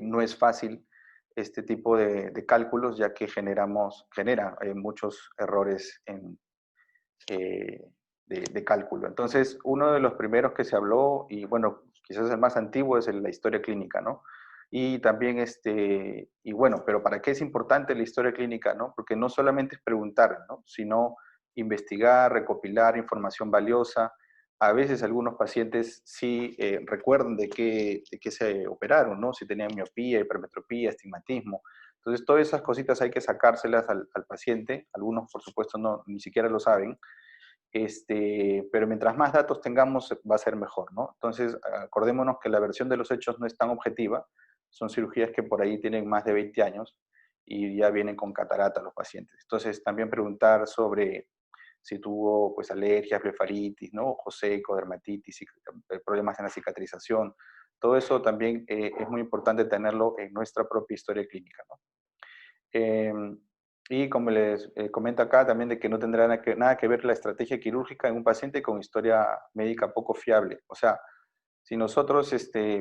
no es fácil este tipo de cálculos, ya que genera muchos errores de cálculo. Entonces, uno de los primeros que se habló, y bueno, quizás el más antiguo, es la historia clínica, ¿no? Y también, y bueno, pero ¿para qué es importante la historia clínica, no? Porque no solamente es preguntar, ¿no? Sino investigar, recopilar información valiosa. A veces algunos pacientes sí recuerdan de qué se operaron, ¿no? Si tenían miopía, hipermetropía, astigmatismo. Entonces, todas esas cositas hay que sacárselas al paciente. Algunos, por supuesto, ni siquiera lo saben. Pero mientras más datos tengamos, va a ser mejor, ¿no? Entonces, acordémonos que la versión de los hechos no es tan objetiva. Son cirugías que por ahí tienen más de 20 años y ya vienen con catarata los pacientes. Entonces, también preguntar sobre si tuvo pues alergias, blefaritis, ¿no? Ojo seco, dermatitis, problemas en la cicatrización. Todo eso también es muy importante tenerlo en nuestra propia historia clínica, ¿no? Y como les comento acá también de que no tendrá nada que ver la estrategia quirúrgica en un paciente con historia médica poco fiable. O sea, si nosotros,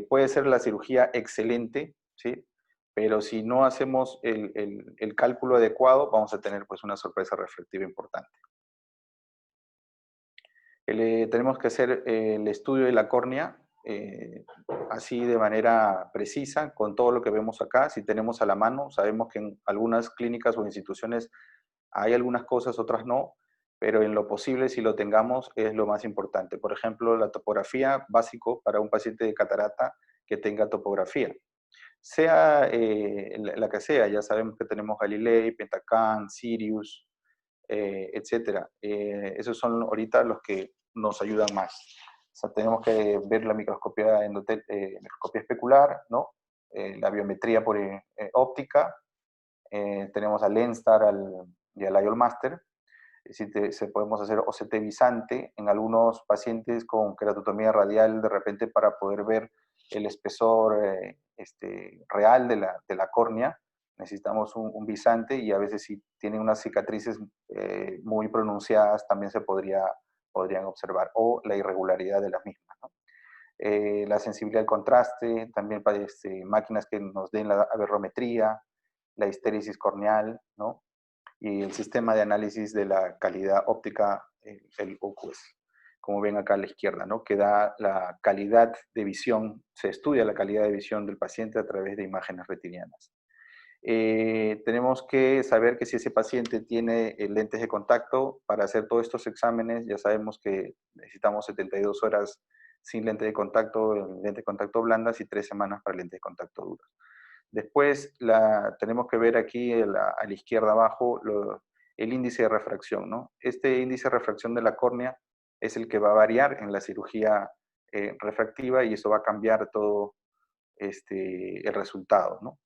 puede ser la cirugía excelente, ¿sí? Pero si no hacemos el cálculo adecuado, vamos a tener pues una sorpresa refractiva importante. Tenemos que hacer el estudio de la córnea así de manera precisa, con todo lo que vemos acá. Si tenemos a la mano, sabemos que en algunas clínicas o instituciones hay algunas cosas, otras no, pero en lo posible, si lo tengamos, es lo más importante. Por ejemplo, la topografía, básico para un paciente de catarata que tenga topografía. Sea la que sea, ya sabemos que tenemos Galilei, Pentacam, Sirius, etcétera. Esos son ahorita los que nos ayudan más. O sea, tenemos que ver la microscopía especular, ¿no? La biometría por óptica. Tenemos al Lenstar y al IOLMaster. Si podemos hacer OCT visante en algunos pacientes con queratotomía radial, de repente para poder ver el espesor real de la córnea, necesitamos un visante, y a veces si tienen unas cicatrices muy pronunciadas también podrían observar, o la irregularidad de las mismas, ¿no? La sensibilidad al contraste, también para máquinas que nos den la aberrometría, la histéresis corneal, ¿no? Y el sistema de análisis de la calidad óptica, el OQS, como ven acá a la izquierda, ¿no? Que da la calidad de visión, se estudia la calidad de visión del paciente a través de imágenes retinianas. Tenemos que saber que si ese paciente tiene lentes de contacto, para hacer todos estos exámenes, ya sabemos que necesitamos 72 horas sin lente de contacto blandas y 3 semanas para lentes de contacto duras. Después tenemos que ver aquí a la izquierda abajo el índice de refracción, ¿no? Este índice de refracción de la córnea es el que va a variar en la cirugía refractiva, y eso va a cambiar todo el resultado, ¿no?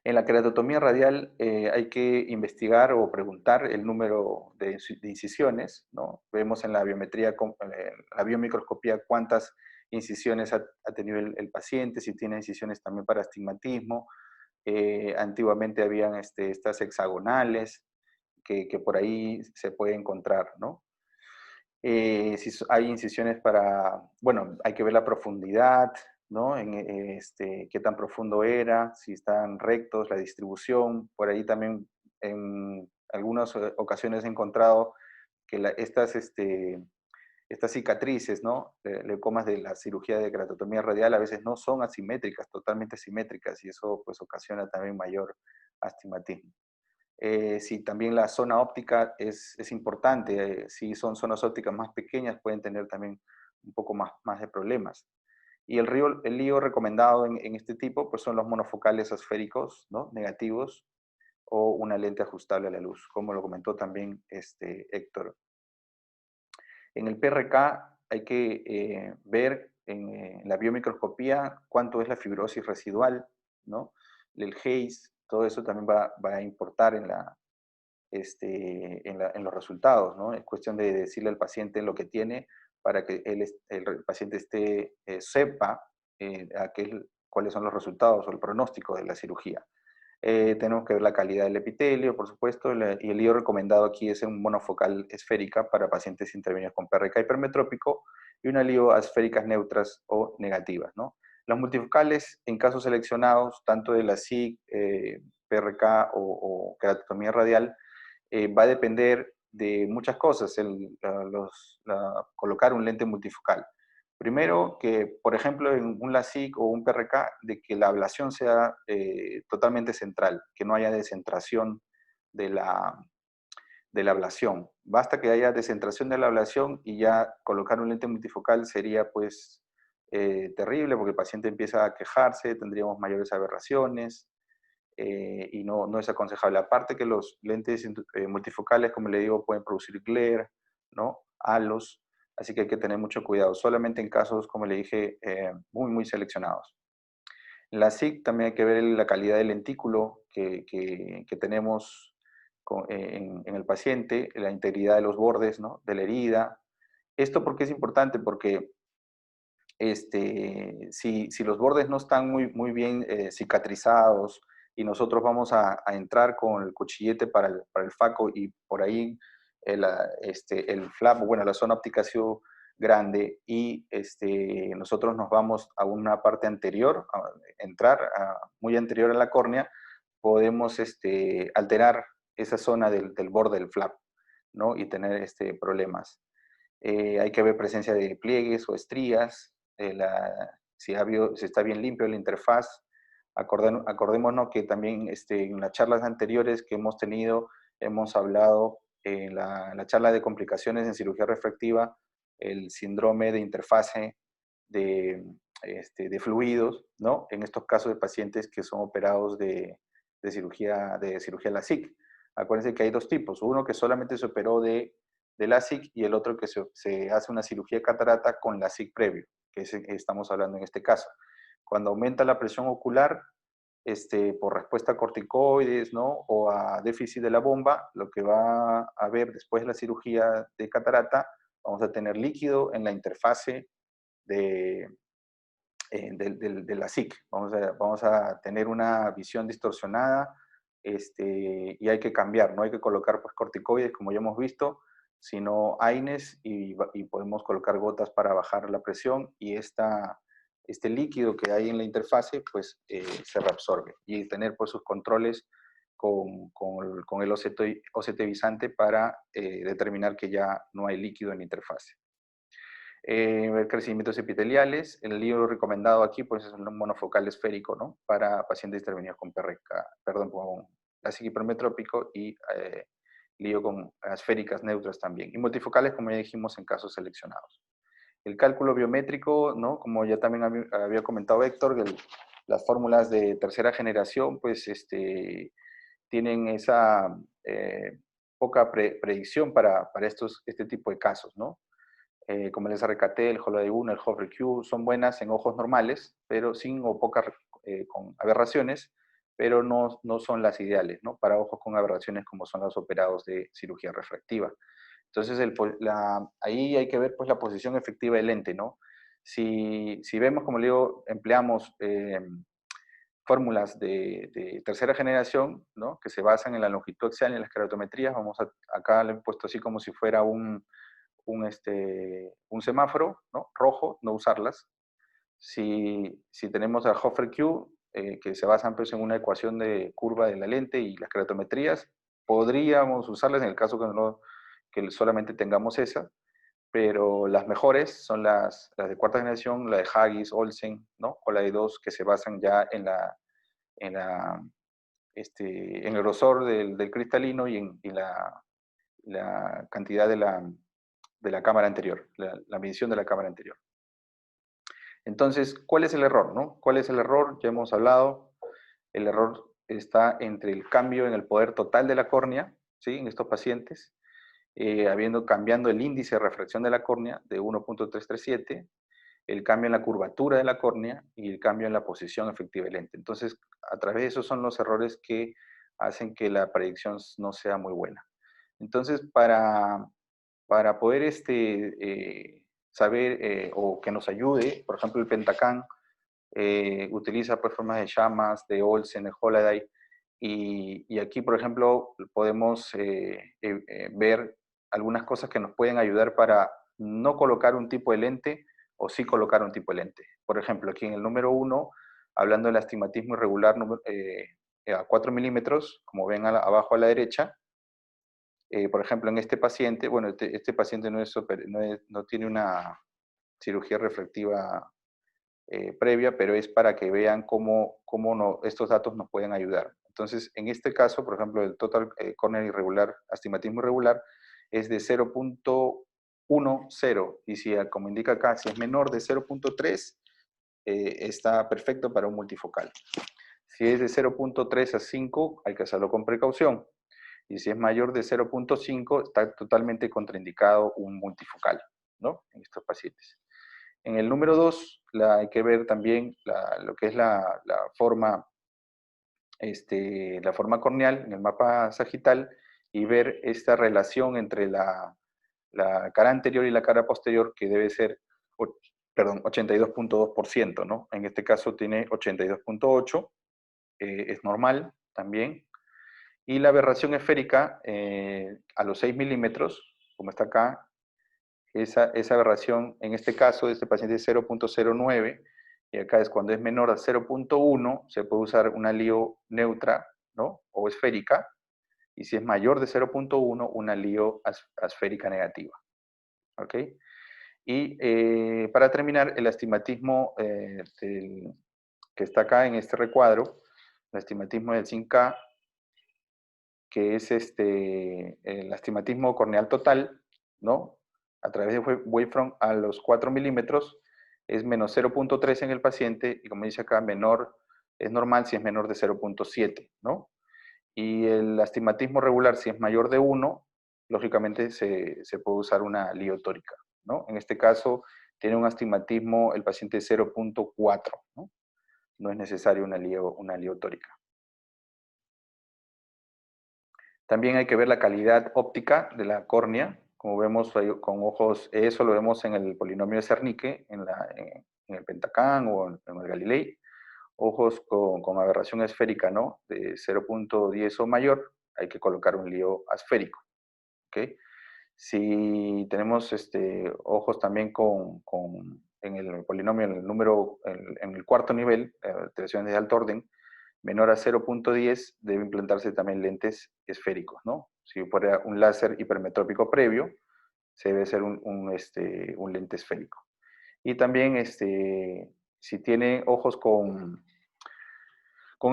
En la queratotomía radial hay que investigar o preguntar el número de incisiones, ¿no? Vemos en la biometría, la biomicroscopía, cuántas incisiones ha tenido el paciente, si tiene incisiones también para astigmatismo. Antiguamente habían estas hexagonales que por ahí se puede encontrar, ¿no? Si hay incisiones bueno, hay que ver la profundidad, ¿no? Qué tan profundo era, si están rectos, la distribución. Por ahí también en algunas ocasiones he encontrado que estas cicatrices, ¿no? Leucomas de la cirugía de queratotomía radial a veces no son asimétricas, totalmente simétricas, y eso pues ocasiona también mayor astigmatismo. Si también la zona óptica es importante, si son zonas ópticas más pequeñas pueden tener también un poco más de problemas. Y el lío recomendado en este tipo pues son los monofocales asféricos, ¿no? Negativos, o una lente ajustable a la luz, como lo comentó también Héctor. En el PRK hay que ver en la biomicroscopía cuánto es la fibrosis residual, ¿no? El Hayes, todo eso también va a importar en los resultados, ¿no? Es cuestión de decirle al paciente lo que tiene para que el paciente sepa cuáles son los resultados o el pronóstico de la cirugía. Tenemos que ver la calidad del epitelio, por supuesto, y el lío recomendado aquí es un monofocal esférica para pacientes intervenidos con PRK hipermetrópico y una lío asféricas neutras o negativas, ¿no? Las multifocales, en casos seleccionados, tanto de la SIG, PRK o queratotomía radial, va a depender de muchas cosas colocar un lente multifocal. Primero, que por ejemplo en un LASIK o un PRK, de que la ablación sea totalmente central, que no haya descentración de la ablación. Basta que haya descentración de la ablación y ya colocar un lente multifocal sería pues terrible porque el paciente empieza a quejarse, tendríamos mayores aberraciones y no es aconsejable. Aparte que los lentes multifocales, como le digo, pueden producir glare, ¿no? Halos, así que hay que tener mucho cuidado, solamente en casos, como le dije, muy seleccionados. En la SIG también hay que ver la calidad del lentículo que tenemos en el paciente, la integridad de los bordes, ¿no? De la herida. ¿Esto por qué es importante? Porque si los bordes no están muy bien cicatrizados y nosotros vamos a entrar con el cuchillete para el faco y por ahí el flap, bueno, la zona óptica ha sido grande y nosotros nos vamos a una parte anterior, muy anterior a la córnea, podemos alterar esa zona del borde del flap, ¿no? Y tener problemas. Hay que ver presencia de pliegues o estrías, si está bien limpio la interfaz. Acordémonos que también en las charlas anteriores que hemos tenido, hemos hablado en la charla de complicaciones en cirugía refractiva, el síndrome de interfase de fluidos, ¿no? En estos casos de pacientes que son operados de cirugía LASIK. Acuérdense que hay dos tipos, uno que solamente se operó de LASIK y el otro que se hace una cirugía de catarata con LASIK previo, que estamos hablando en este caso. Cuando aumenta la presión ocular por respuesta a corticoides, ¿no? O a déficit de la bomba, lo que va a haber después de la cirugía de catarata, vamos a tener líquido en la interfase de LASIK. Vamos a tener una visión distorsionada y hay que cambiar, no hay que colocar pues, corticoides como ya hemos visto, sino AINES y podemos colocar gotas para bajar la presión y este líquido que hay en la interfase pues se reabsorbe y tener pues sus controles con el OCT visante para determinar que ya no hay líquido en la interfase. Crecimientos epiteliales, el lío recomendado aquí pues es un monofocal esférico, ¿no? Para pacientes intervenidos con con LASIK hipermetrópico y lío con esféricas neutras también. Y multifocales, como ya dijimos, en casos seleccionados. El cálculo biométrico, ¿no? Como ya también había comentado Héctor, las fórmulas de tercera generación, pues tienen esa poca predicción para este tipo de casos, ¿no? Como el SRKT, el HOLODY-1, el HOVRE-Q, son buenas en ojos normales, pero sin o pocas con aberraciones, pero no son las ideales, ¿no? Para ojos con aberraciones como son los operados de cirugía refractiva. Entonces, ahí hay que ver pues, la posición efectiva del lente, ¿no? Si vemos, como le digo, empleamos fórmulas de tercera generación, ¿no? Que se basan en la longitud axial y en las keratometrías, acá le he puesto así como si fuera un semáforo, ¿no? Rojo, no usarlas. Si tenemos a HOVRE-Q, que se basan pues, en una ecuación de curva de la lente y las keratometrías, podríamos usarlas en el caso que solamente tengamos esa, pero las mejores son las de cuarta generación, la de Haggis, Olsen, ¿no? O la de 2 que se basan ya en el grosor del cristalino y en la cantidad de la cámara anterior, la medición de la cámara anterior. Entonces, ¿cuál es el error? ¿No? ¿Cuál es el error? Ya hemos hablado. El error está entre el cambio en el poder total de la córnea, ¿sí? En estos pacientes, cambiando el índice de refracción de la córnea de 1.337, el cambio en la curvatura de la córnea y el cambio en la posición efectiva del lente. Entonces, a través de esos son los errores que hacen que la predicción no sea muy buena. Entonces, para poder saber o que nos ayude. Por ejemplo, el Pentacam utiliza pues formas de llamas, de Olsen, de Holiday, y aquí, por ejemplo, podemos ver algunas cosas que nos pueden ayudar para no colocar un tipo de lente o sí colocar un tipo de lente. Por ejemplo, aquí en el número 1, hablando del astigmatismo irregular a 4 milímetros, como ven abajo a la derecha, por ejemplo, en este paciente, bueno, este paciente no tiene una cirugía refractiva previa, pero es para que vean cómo estos datos nos pueden ayudar. Entonces, en este caso, por ejemplo, el total corneal irregular, astigmatismo irregular, es de 0.10, y si, como indica acá, si es menor de 0.3, está perfecto para un multifocal. Si es de 0.3 a 5, hay que hacerlo con precaución. Y si es mayor de 0.5, está totalmente contraindicado un multifocal, ¿no? En estos pacientes. En el número 2, hay que ver también lo que es la forma corneal en el mapa sagital y ver esta relación entre la cara anterior y la cara posterior, que debe ser 82.2%, ¿no? En este caso tiene 82.8, es normal también. Y la aberración esférica a los 6 milímetros, como está acá, esa aberración, en este caso, de este paciente es 0.09, y acá es cuando es menor a 0.1, se puede usar una LIO neutra, ¿no? O esférica, y si es mayor de 0.1, una LIO esférica negativa. ¿Ok? Y para terminar, el astigmatismo que está acá en este recuadro, el astigmatismo del 5K, que es el astigmatismo corneal total, ¿no? A través de wavefront a los 4 milímetros, es menos 0.3 en el paciente, y como dice acá, es normal si es menor de 0.7, ¿no? Y el astigmatismo regular, si es mayor de 1, lógicamente se puede usar una LIO tórica, ¿no? En este caso, tiene un astigmatismo el paciente 0.4, ¿no? No es necesario una LIO tórica. También hay que ver la calidad óptica de la córnea, como vemos con ojos, eso lo vemos en el polinomio de Zernike, en el Pentacam o en el Galilei, ojos con aberración esférica, ¿no? De 0.10 o mayor, hay que colocar un LIO asférico, ¿ok? Si tenemos ojos también en el polinomio, en el cuarto nivel, alteraciones de alto orden, menor a 0.10, debe implantarse también lentes esféricos, ¿no? Si fuera un láser hipermetrópico previo, se debe hacer un lente esférico. Y también, si tiene ojos con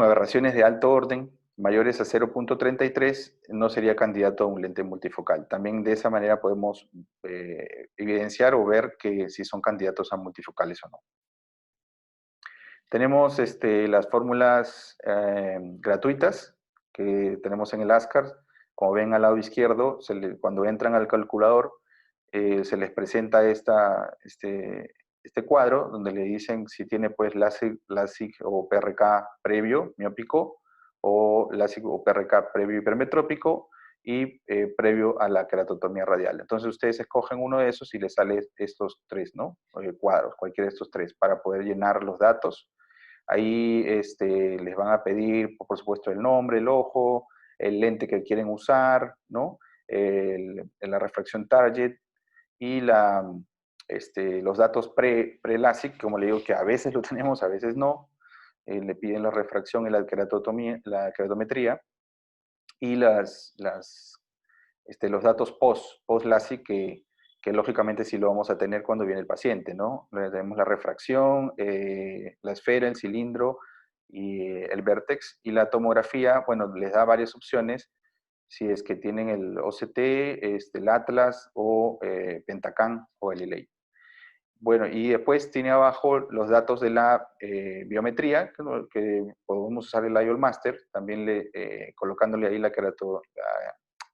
aberraciones de alto orden, mayores a 0.33, no sería candidato a un lente multifocal. También de esa manera podemos evidenciar o ver que si son candidatos a multifocales o no. Tenemos las fórmulas gratuitas que tenemos en el ASCAR. Como ven al lado izquierdo, cuando entran al calculador, se les presenta este cuadro donde le dicen si tiene pues LASIK o PRK previo miópico, o LASIK o PRK previo hipermetrópico, y previo a la keratotomía radial. Entonces ustedes escogen uno de esos y les sale estos tres, ¿no? Cuadros, cualquiera de estos tres, para poder llenar los datos. Ahí les van a pedir, por supuesto, el nombre, el ojo, el lente que quieren usar, ¿no? La refracción target y los datos pre-LASIK, como le digo, que a veces lo tenemos, a veces no. Le piden la refracción y la keratometría, y los datos post-LASIK que lógicamente sí lo vamos a tener cuando viene el paciente, ¿no? Tenemos la refracción, la esfera, el cilindro y el vértex, y la tomografía, bueno, les da varias opciones, si es que tienen el OCT, el Atlas o Pentacam o el Galilei. Bueno, y después tiene abajo los datos de la biometría, que podemos usar el IOL Master, también colocándole ahí la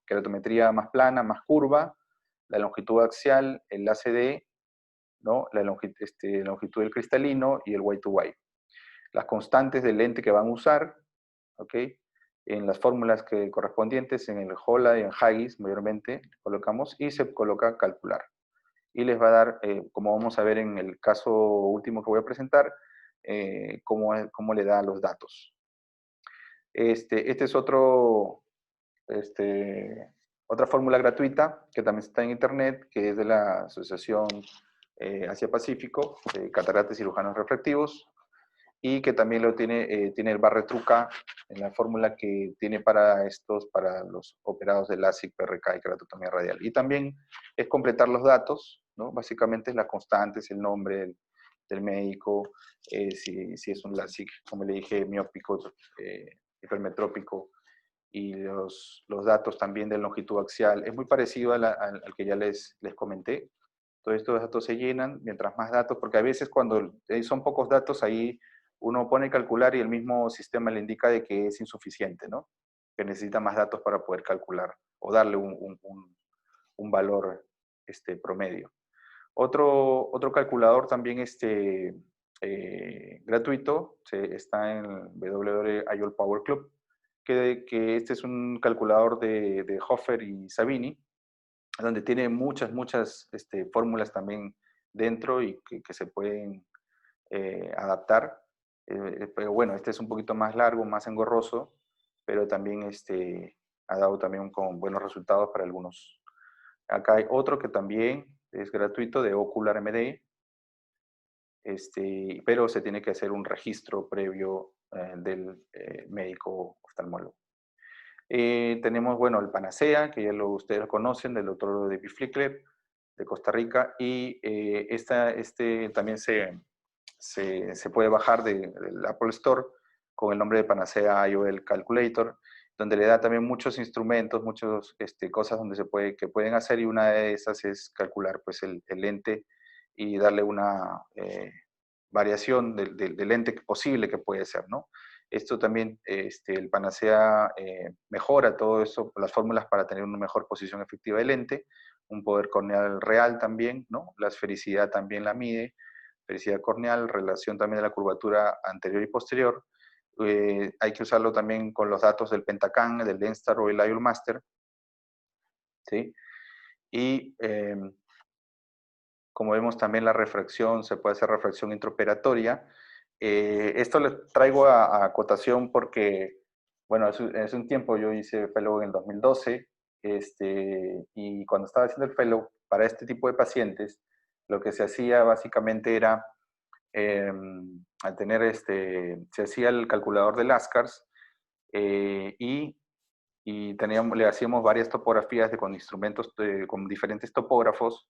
keratometría más plana, más curva, la longitud axial, el ACD, ¿no? La longitud del cristalino y el Y2Y. Las constantes del lente que van a usar, ¿ok? En las fórmulas correspondientes, en el HOLA y en Haggis mayormente colocamos, y se coloca calcular. y les va a dar, como vamos a ver en el caso último que voy a presentar, cómo le da los datos. Este es otra fórmula gratuita que también está en internet, que es de la Asociación Asia-Pacífico de Cataratas y Cirujanos Refractivos, y que también tiene el Barretruca en la fórmula que tiene para los operados de LASIK, PRK y keratotomía radial. Y también es completar los datos, ¿no? Básicamente es las constantes, el nombre del médico, si es un LASIK, como le dije, miópico, hipermetrópico, y los datos también de longitud axial. Es muy parecido al que ya les comenté. Todos estos datos se llenan, mientras más datos, porque a veces cuando son pocos datos, ahí uno pone calcular y el mismo sistema le indica de que es insuficiente, ¿no? Que necesita más datos para poder calcular o darle un valor promedio. Otro calculador también gratuito está en WWW Power Club, que este es un calculador de Hofer y Savini, donde tiene muchas fórmulas también dentro y que se pueden adaptar. Pero bueno, este es un poquito más largo, más engorroso, pero también ha dado también con buenos resultados para algunos. Acá hay otro que también es gratuito de Ocular MD, pero se tiene que hacer un registro previo del médico oftalmólogo. Tenemos, bueno, el Panacea, que ya ustedes lo conocen, del doctor David Flickler, de Costa Rica, y también se puede bajar del Apple Store con el nombre de Panacea IOL Calculator, donde le da también muchos instrumentos, muchas cosas que pueden hacer, y una de esas es calcular pues, el lente y darle una variación del lente posible que puede ser, ¿no? Esto también, el Panacea mejora todo eso, las fórmulas para tener una mejor posición efectiva del lente, un poder corneal real también, ¿no? La esfericidad también la mide, esfericidad corneal, relación también de la curvatura anterior y posterior. Hay que usarlo también con los datos del Pentacan, del Lenstar o el IOL Master, ¿sí? Y como vemos también la refracción, se puede hacer refracción intraoperatoria. Esto le traigo a acotación porque, bueno, hace un tiempo yo hice fellow en el 2012, y cuando estaba haciendo el fellow para este tipo de pacientes, lo que se hacía básicamente era, al tener se hacía el calculador de Lascars, y le hacíamos varias topografías con instrumentos, con diferentes topógrafos,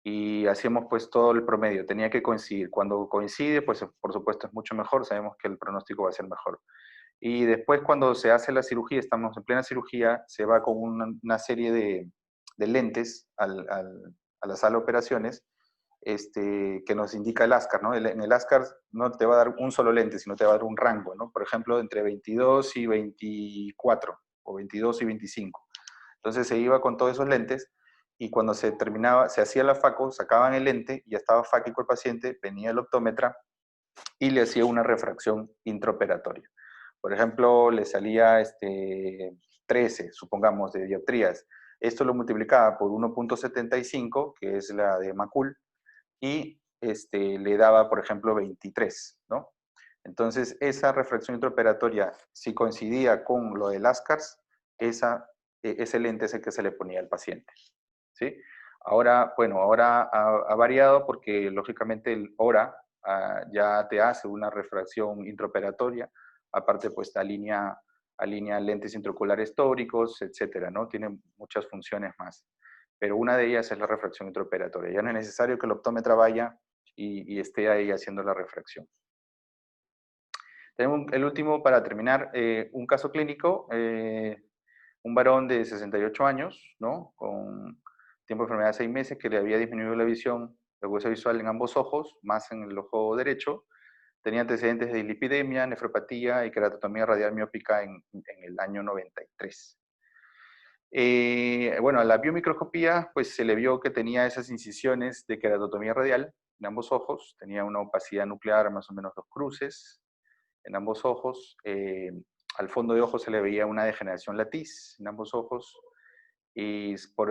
y hacíamos pues todo el promedio, tenía que coincidir. Cuando coincide, pues por supuesto es mucho mejor, sabemos que el pronóstico va a ser mejor. Y después cuando se hace la cirugía, estamos en plena cirugía, se va con una serie de lentes a la sala de operaciones, que nos indica el Ascar, ¿no? En el Ascar no te va a dar un solo lente, sino te va a dar un rango, ¿no? Por ejemplo, entre 22 y 24, o 22 y 25. Entonces se iba con todos esos lentes, y cuando se terminaba, se hacía la faco, sacaban el lente, ya estaba fáquico el paciente, venía el optómetra y le hacía una refracción intraoperatoria. Por ejemplo, le salía 13, supongamos, de dioptrías. Esto lo multiplicaba por 1.75, que es la de Macul, y le daba, por ejemplo, 23, ¿no? Entonces, esa refracción intraoperatoria, si coincidía con lo de Lascars, ese lente es el que se le ponía al paciente, ¿sí? Ahora, bueno, ahora ha variado porque, lógicamente, el ORA ya te hace una refracción intraoperatoria, aparte, pues, alinea lentes intraoculares tóricos, etcétera, ¿no? Tiene muchas funciones más, pero una de ellas es la refracción intraoperatoria. Ya no es necesario que el optómetra vaya y esté ahí haciendo la refracción. Tenemos el último para terminar, un caso clínico, un varón de 68 años, ¿no? Con tiempo de enfermedad de 6 meses, que le había disminuido la visión, la agudización visual en ambos ojos, más en el ojo derecho. Tenía antecedentes de dislipidemia, nefropatía y keratotomía radial miópica en el año 93. Bueno, a la biomicroscopía, pues se le vio que tenía esas incisiones de keratotomía radial en ambos ojos, tenía una opacidad nuclear más o menos 2 cruces en ambos ojos, al fondo de ojo se le veía una degeneración latiz en ambos ojos, y por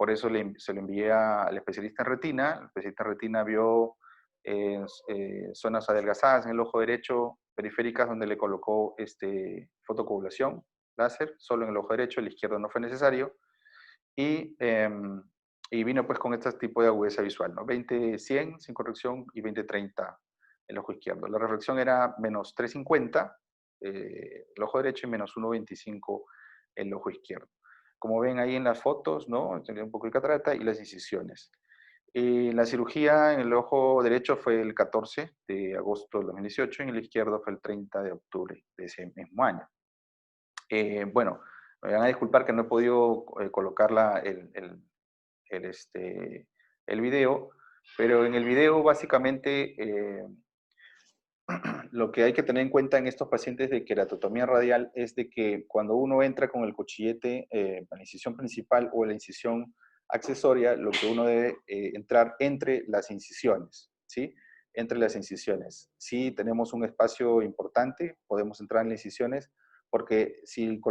eso se lo envié al especialista en retina. El especialista en retina vio zonas adelgazadas en el ojo derecho, periféricas, donde le colocó fotocoagulación láser, solo en el ojo derecho, el izquierdo no fue necesario, y vino pues con este tipo de agudeza visual, ¿no? 20-100 sin corrección y 20-30 el ojo izquierdo. La refracción era menos 350 el ojo derecho y menos 1.25 el ojo izquierdo. Como ven ahí en las fotos, ¿no? Tenía un poco de catarata y las incisiones. La cirugía en el ojo derecho fue el 14 de agosto del 2018 y en el izquierdo fue el 30 de octubre de ese mismo año. Bueno, me van a disculpar que no he podido colocar el video, pero en el video básicamente lo que hay que tener en cuenta en estos pacientes de queratotomía radial es de que cuando uno entra con el cuchillete a la incisión principal o la incisión accesoria, lo que uno debe entrar entre las incisiones, ¿sí? Entre las incisiones. Si tenemos un espacio importante, podemos entrar en las incisiones, porque si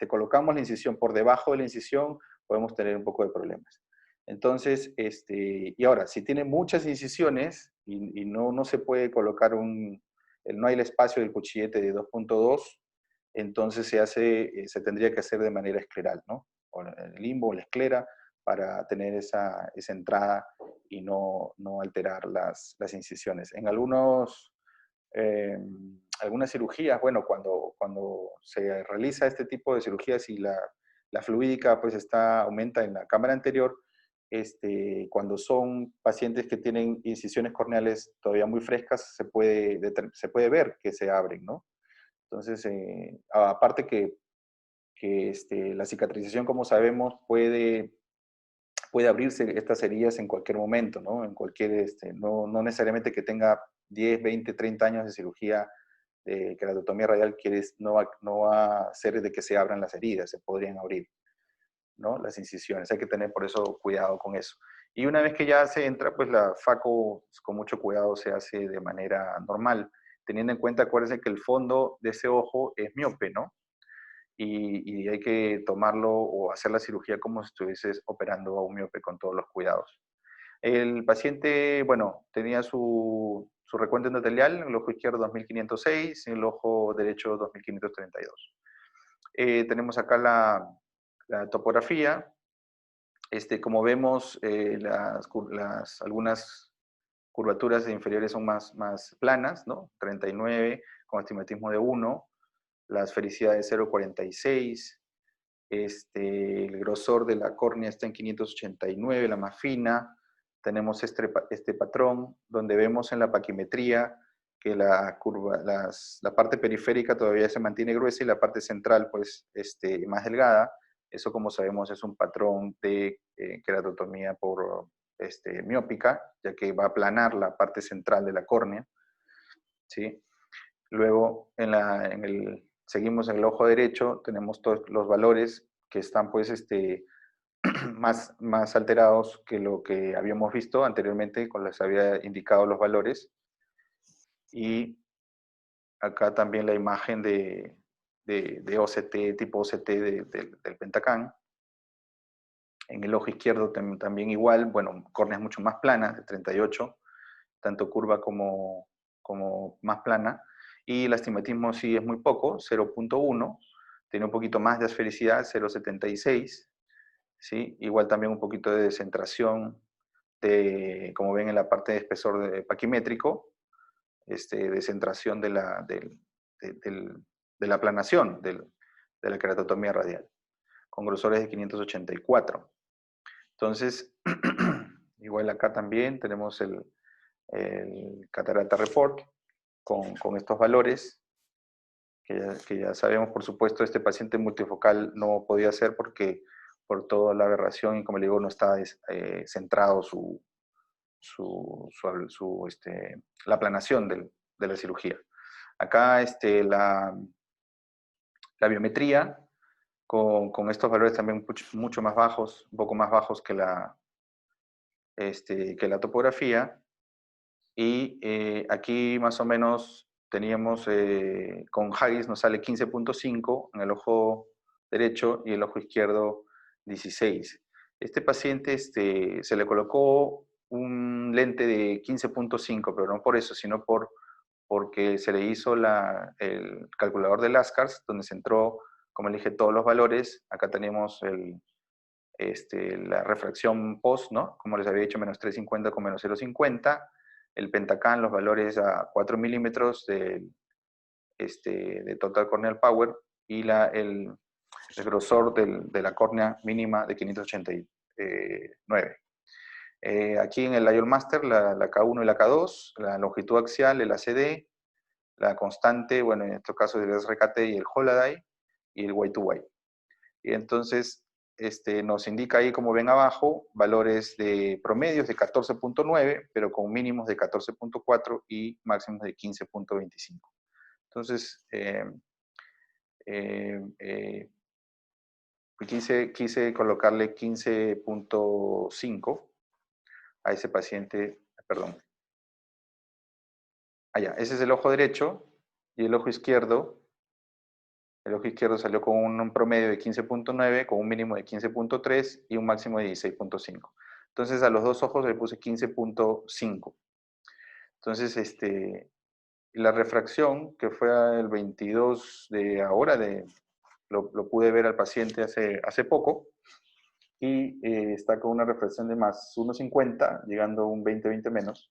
colocamos la incisión por debajo de la incisión, podemos tener un poco de problemas. Entonces, y ahora, si tiene muchas incisiones y no se puede colocar no hay el espacio del cuchillete de 2.2, entonces se tendría que hacer de manera escleral, ¿no? O el limbo o la esclera para tener esa entrada y no alterar las incisiones. En algunas cirugías, bueno, cuando se realiza este tipo de cirugías y la fluídica pues aumenta en la cámara anterior, cuando son pacientes que tienen incisiones corneales todavía muy frescas, se puede ver que se abren, ¿no? Entonces, aparte que la cicatrización, como sabemos, puede abrirse estas heridas en cualquier momento, ¿no? No necesariamente que tenga 10, 20, 30 años de cirugía de queratotomía radial, no va a ser de que se abran las heridas, se podrían abrir, ¿no? Las incisiones. Hay que tener por eso cuidado con eso. Y una vez que ya se entra, pues la FACO con mucho cuidado se hace de manera normal, teniendo en cuenta, acuérdense que el fondo de ese ojo es miope, ¿no? Y hay que tomarlo o hacer la cirugía como si estuvieses operando a un miope con todos los cuidados. El paciente, bueno, tenía su recuento endotelial en el ojo izquierdo 2506, en el ojo derecho 2532. Tenemos acá la topografía. Como vemos, algunas curvaturas inferiores son más planas, ¿no? 39, con astigmatismo de 1, la esfericidad de 0,46, el grosor de la córnea está en 589, la más fina. Tenemos este patrón donde vemos en la paquimetría que la parte periférica todavía se mantiene gruesa y la parte central pues más delgada. Eso, como sabemos, es un patrón de queratotomía por miópica, ya que va a aplanar la parte central de la córnea, ¿sí? Luego, seguimos en el ojo derecho, tenemos todos los valores que están pues más alterados que lo que habíamos visto anteriormente, cuando les había indicado los valores. Y acá también la imagen de OCT, tipo OCT del Pentacam. En el ojo izquierdo también igual, bueno, córneas mucho más planas, de 38, tanto curva como más plana. Y el astigmatismo sí es muy poco, 0.1, tiene un poquito más de asfericidad, 0.76, ¿sí? Igual también un poquito de descentración, como ven en la parte de espesor paquimétrico, descentración de la aplanación de la queratotomía radial, con grosores de 584. Entonces, igual acá también tenemos el Catarata Report con estos valores, que ya sabemos, por supuesto, este paciente multifocal no podía ser porque por toda la aberración y, como le digo, no está centrado la aplanación de la cirugía. Acá la biometría con estos valores también mucho más bajos, un poco más bajos que la topografía. Y aquí más o menos teníamos, con Haggis nos sale 15.5 en el ojo derecho y el ojo izquierdo 16. Este paciente se le colocó un lente de 15.5, pero no por eso, sino porque se le hizo el calculador de Lascars, donde se entró, como le dije, todos los valores. Acá tenemos la refracción post, ¿no? Como les había dicho, menos 350 con menos 0.50. El Pentacam, los valores a 4 milímetros de total corneal power y el grosor de la córnea mínima de 589. Aquí en el IOL Master, la K1 y la K2, la longitud axial, el ACD, la constante, bueno, en estos casos el SRKT y el Holaday, y el Y2Y. Y entonces nos indica ahí, como ven abajo, valores de promedios de 14.9, pero con mínimos de 14.4 y máximos de 15.25. Entonces, quise colocarle 15.5 a ese paciente, perdón. Allá, ese es el ojo derecho y el ojo izquierdo salió con un promedio de 15.9, con un mínimo de 15.3 y un máximo de 16.5. Entonces a los dos ojos le puse 15.5. Entonces, la refracción, que fue el 22 de ahora, lo pude ver al paciente hace poco, y está con una refracción de más 1.50, llegando a un 20-20 menos,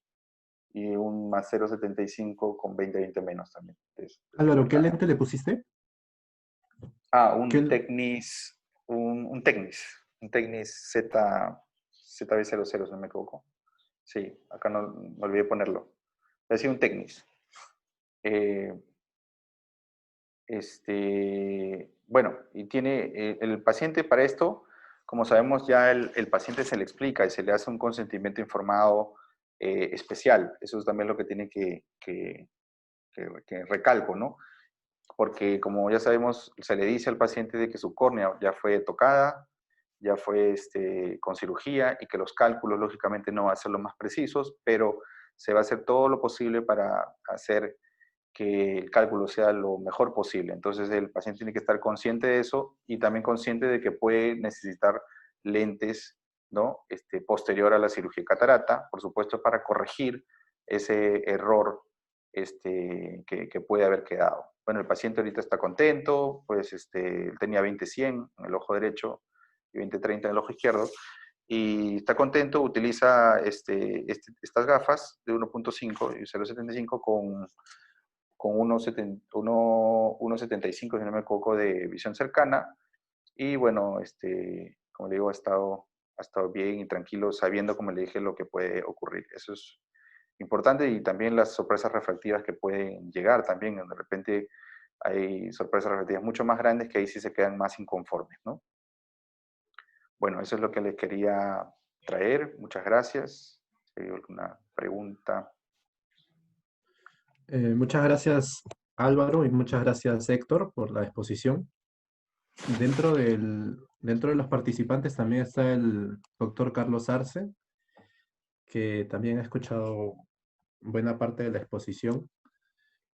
y un más 0.75 con 20-20 menos también. Álvaro, ¿qué lente le pusiste? Un Technis ZB00, si no me equivoco. Sí, acá no me olvidé ponerlo. Es un Technis. Bueno, y tiene el paciente para esto, como sabemos ya el paciente se le explica y se le hace un consentimiento informado especial. Eso es también lo que tiene que recalco, ¿no? Porque como ya sabemos, se le dice al paciente de que su córnea ya fue tocada, ya fue con cirugía y que los cálculos lógicamente no van a ser los más precisos, pero se va a hacer todo lo posible para hacer que el cálculo sea lo mejor posible. Entonces el paciente tiene que estar consciente de eso y también consciente de que puede necesitar lentes, ¿no? Posterior a la cirugía de catarata, por supuesto, para corregir ese error que puede haber quedado. Bueno, el paciente ahorita está contento, pues él tenía 20-100 en el ojo derecho y 20-30 en el ojo izquierdo, y está contento, utiliza estas gafas de 1.5 y 0.75 con 1.75, si no me equivoco, de visión cercana, y bueno, como le digo, ha estado bien y tranquilo, sabiendo, como le dije, lo que puede ocurrir. Eso es importante, y también las sorpresas refractivas que pueden llegar también. De repente hay sorpresas refractivas mucho más grandes que ahí sí se quedan más inconformes, ¿no? Bueno, eso es lo que les quería traer. Muchas gracias. Si hay alguna pregunta. Muchas gracias, Álvaro, y muchas gracias, Héctor, por la exposición. Dentro de los participantes también está el doctor Carlos Arce, que también ha escuchado buena parte de la exposición.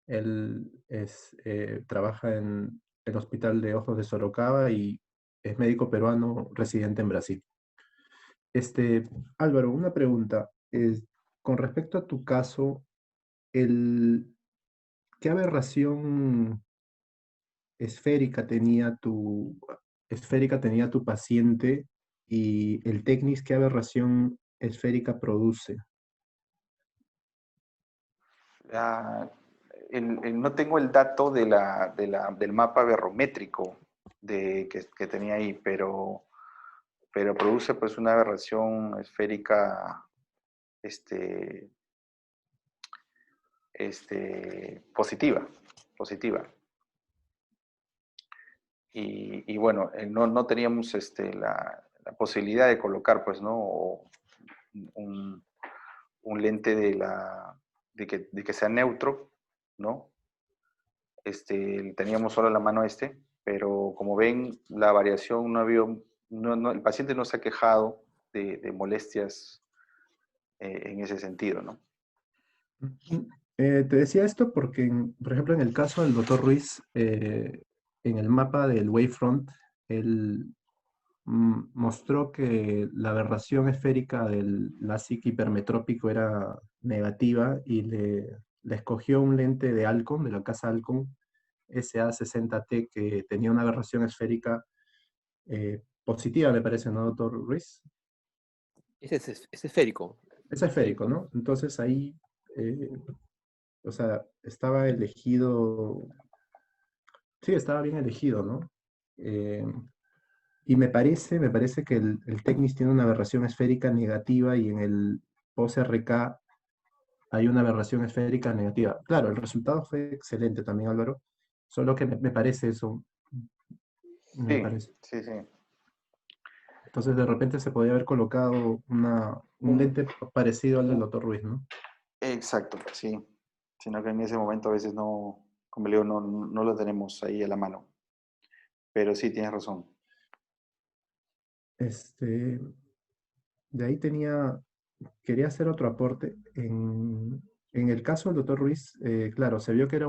Él trabaja en el Hospital de Ojos de Sorocaba y es médico peruano residente en Brasil. Álvaro, una pregunta. Con respecto a tu caso, ¿qué aberración esférica tenía tu paciente, y el Technis, qué aberración esférica produce? No tengo el dato del mapa aberrométrico que tenía ahí, pero produce pues una aberración esférica positiva. Y bueno, no teníamos la posibilidad de colocar, pues, ¿no? Un lente de que sea neutro, ¿no? Teníamos solo la mano pero como ven, la variación el paciente no se ha quejado de molestias en ese sentido, ¿no? Te decía esto porque, por ejemplo, en el caso del doctor Ruiz, en el mapa del Wavefront, él mostró que la aberración esférica del LASIK hipermetrópico era negativa y le escogió un lente de Alcon, de la casa Alcon, SA60T, que tenía una aberración esférica positiva, me parece, ¿no, doctor Ruiz? Es esférico. Es esférico, ¿no? Entonces ahí, o sea, estaba elegido, sí, estaba bien elegido, ¿no? Y me parece que el Tecnis tiene una aberración esférica negativa y en el post-RK hay una aberración esférica negativa. Claro, el resultado fue excelente también, Álvaro, solo que me parece eso, me Sí, parece. sí, sí. Entonces de repente se podía haber colocado un lente parecido al del doctor Ruiz, ¿no? Exacto, sí. Sino que en ese momento a veces no, como le digo, no lo tenemos ahí a la mano. Pero sí, tienes razón. Este, de ahí quería hacer otro aporte. En el caso del doctor Ruiz, claro, se vio que era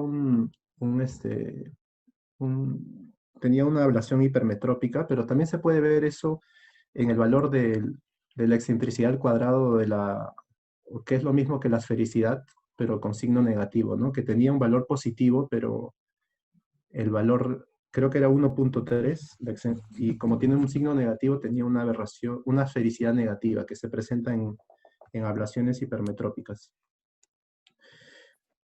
tenía una ablación hipermetrópica, pero también se puede ver eso en el valor de la excentricidad al cuadrado que es lo mismo que la esfericidad, pero con signo negativo, ¿no? Que tenía un valor positivo, pero el valor creo que era 1.3, y como tiene un signo negativo, tenía una aberración, una esfericidad negativa que se presenta en ablaciones hipermetrópicas.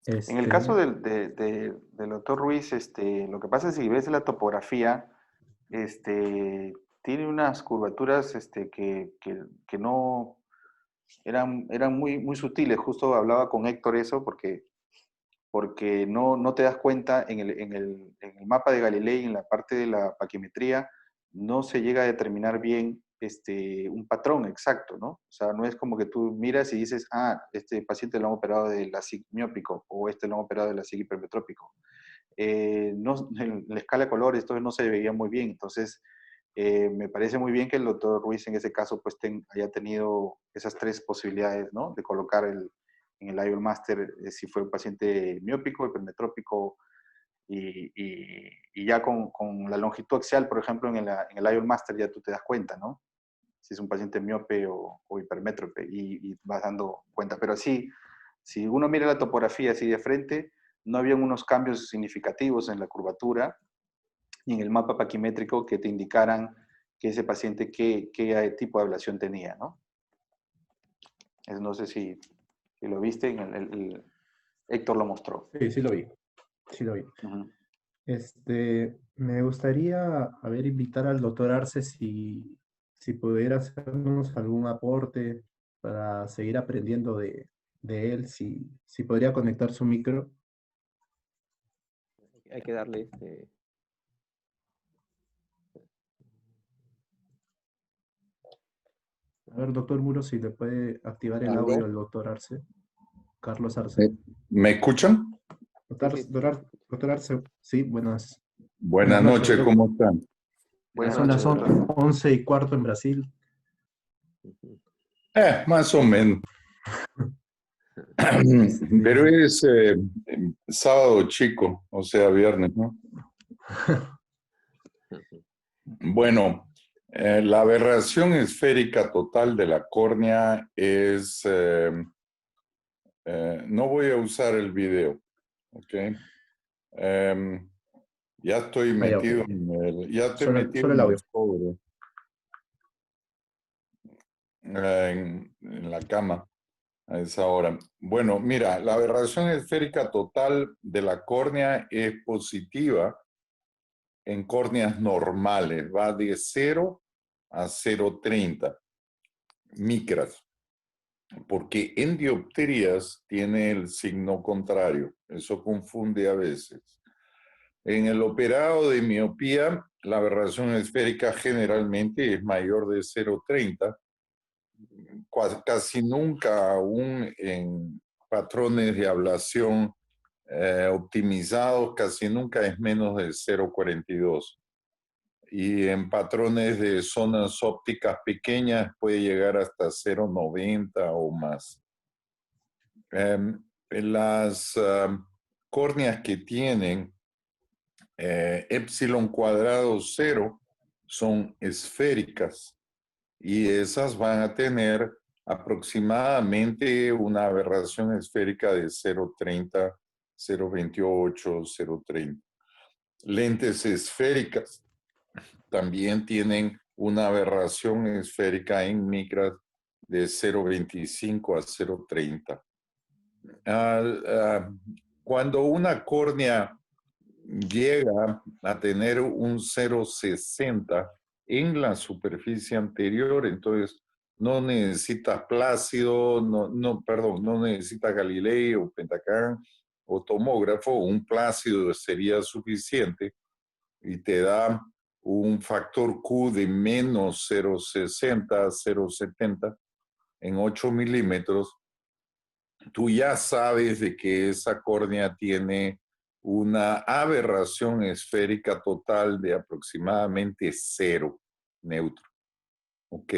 En el caso Este, del doctor Ruiz, lo que pasa es que si ves la topografía, tiene unas curvaturas que no eran muy, muy sutiles. Justo hablaba con Héctor eso porque no te das cuenta en el mapa de Galilei, en la parte de la paquimetría, no se llega a determinar bien un patrón exacto, ¿no? O sea, no es como que tú miras y dices, ah, este paciente lo han operado de la SIG miópico o este lo han operado de la SIG hipermetrópico. No, en la escala de colores, esto no se veía muy bien. Entonces, me parece muy bien que el doctor Ruiz en ese caso pues haya tenido esas tres posibilidades, ¿no? De colocar en el IOL Master si fue un paciente miópico, hipermetrópico y ya con la longitud axial, por ejemplo, en el IOL Master ya tú te das cuenta, ¿no? Si es un paciente miope o hipermétrope y vas dando cuenta. Pero sí, si uno mira la topografía así de frente, no habían unos cambios significativos en la curvatura y en el mapa paquimétrico que te indicaran que ese paciente qué tipo de ablación tenía, ¿no? No sé si lo viste, Héctor lo mostró. sí, sí lo vi, sí lo vi. Uh-huh. Me gustaría, invitar al doctor Arce si pudiera hacernos algún aporte para seguir aprendiendo de él, si podría conectar su micro. Hay que darle A ver, doctor Muro, si le puede activar el ¿Aló? audio al doctor Arce, Carlos Arce. ¿Me escuchan? Doctor Arce, sí, buenas Buenas noches, noches, doctor. ¿cómo están? Buenas Son noches, las doctor. 11:15 en Brasil. Más o menos. Pero es sábado chico, o sea, viernes, ¿no? Bueno, la aberración esférica total de la córnea es... no voy a usar el video, ¿ok? Ya estoy Ya, ok. metido ya estoy metido Solo el en audio. el sobre, en la cama a esa hora. Bueno, mira, la aberración esférica total de la córnea es positiva en córneas normales, va de 0 a 0,30 micras, porque en dioptrías tiene el signo contrario, eso confunde a veces. En el operado de miopía, la aberración esférica generalmente es mayor de 0,30, casi nunca aún en patrones de ablación optimizados, casi nunca es menos de 0,42. Y en patrones de zonas ópticas pequeñas puede llegar hasta 0,90 o más. Las córneas que tienen epsilon cuadrado 0 son esféricas y esas van a tener aproximadamente una aberración esférica de 0,30, 0,28, 0,30. Lentes esféricas también tienen una aberración esférica en micras de 0,25 a 0,30. Cuando una córnea llega a tener un 0,60 en la superficie anterior, entonces no necesitas Plácido, no necesitas Galilei o Pentacam o tomógrafo, un Plácido sería suficiente y te da un factor Q de menos 0,60, 0,70 en 8 milímetros. Tú ya sabes de que esa córnea tiene una aberración esférica total de aproximadamente 0, neutro. ¿Ok?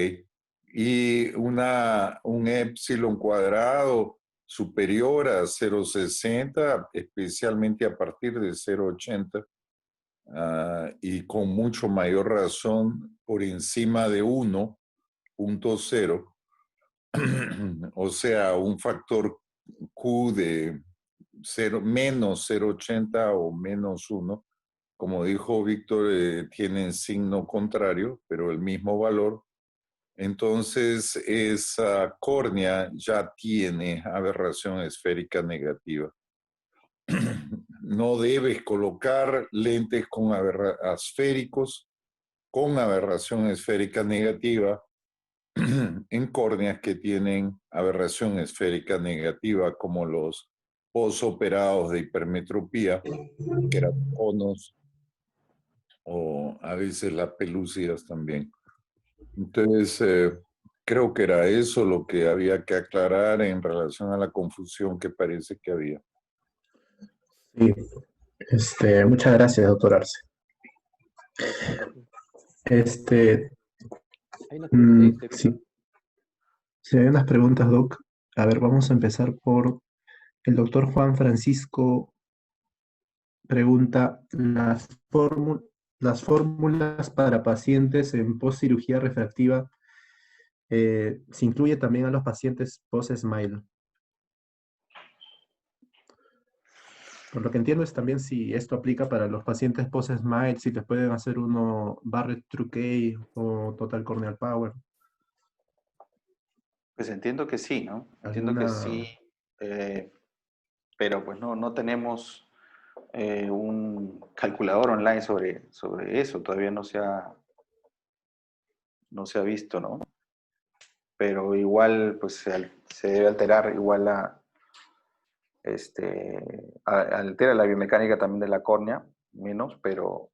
Y un épsilon cuadrado superior a 0,60, especialmente a partir de 0,80, y con mucho mayor razón por encima de 1,0, o sea, un factor Q de menos 0,80 o menos 1, como dijo Víctor, tienen signo contrario, pero el mismo valor. Entonces, esa córnea ya tiene aberración esférica negativa. No debes colocar lentes con esféricos con aberración esférica negativa en córneas que tienen aberración esférica negativa, como los posoperados de hipermetropía, queratoconos o a veces las pelúcidas también. Entonces, creo que era eso lo que había que aclarar en relación a la confusión que parece que había. Sí, muchas gracias, doctor Arce. Hay una pregunta, dice Víctor. Sí. Sí, hay unas preguntas, Doc. A ver, vamos a empezar por el doctor Juan Francisco. Pregunta, las fórmulas para pacientes en postcirugía refractiva, ¿se incluye también a los pacientes post-SMILE? Por lo que entiendo es también si esto aplica para los pacientes post-SMILE, si te pueden hacer uno Barrett-Trucay o Total Corneal Power. Pues entiendo que sí, ¿no? Entiendo que sí, pero pues no tenemos un calculador online sobre eso, todavía no se ha visto, ¿no? Pero igual pues se debe alterar igual altera la biomecánica también de la córnea, menos, pero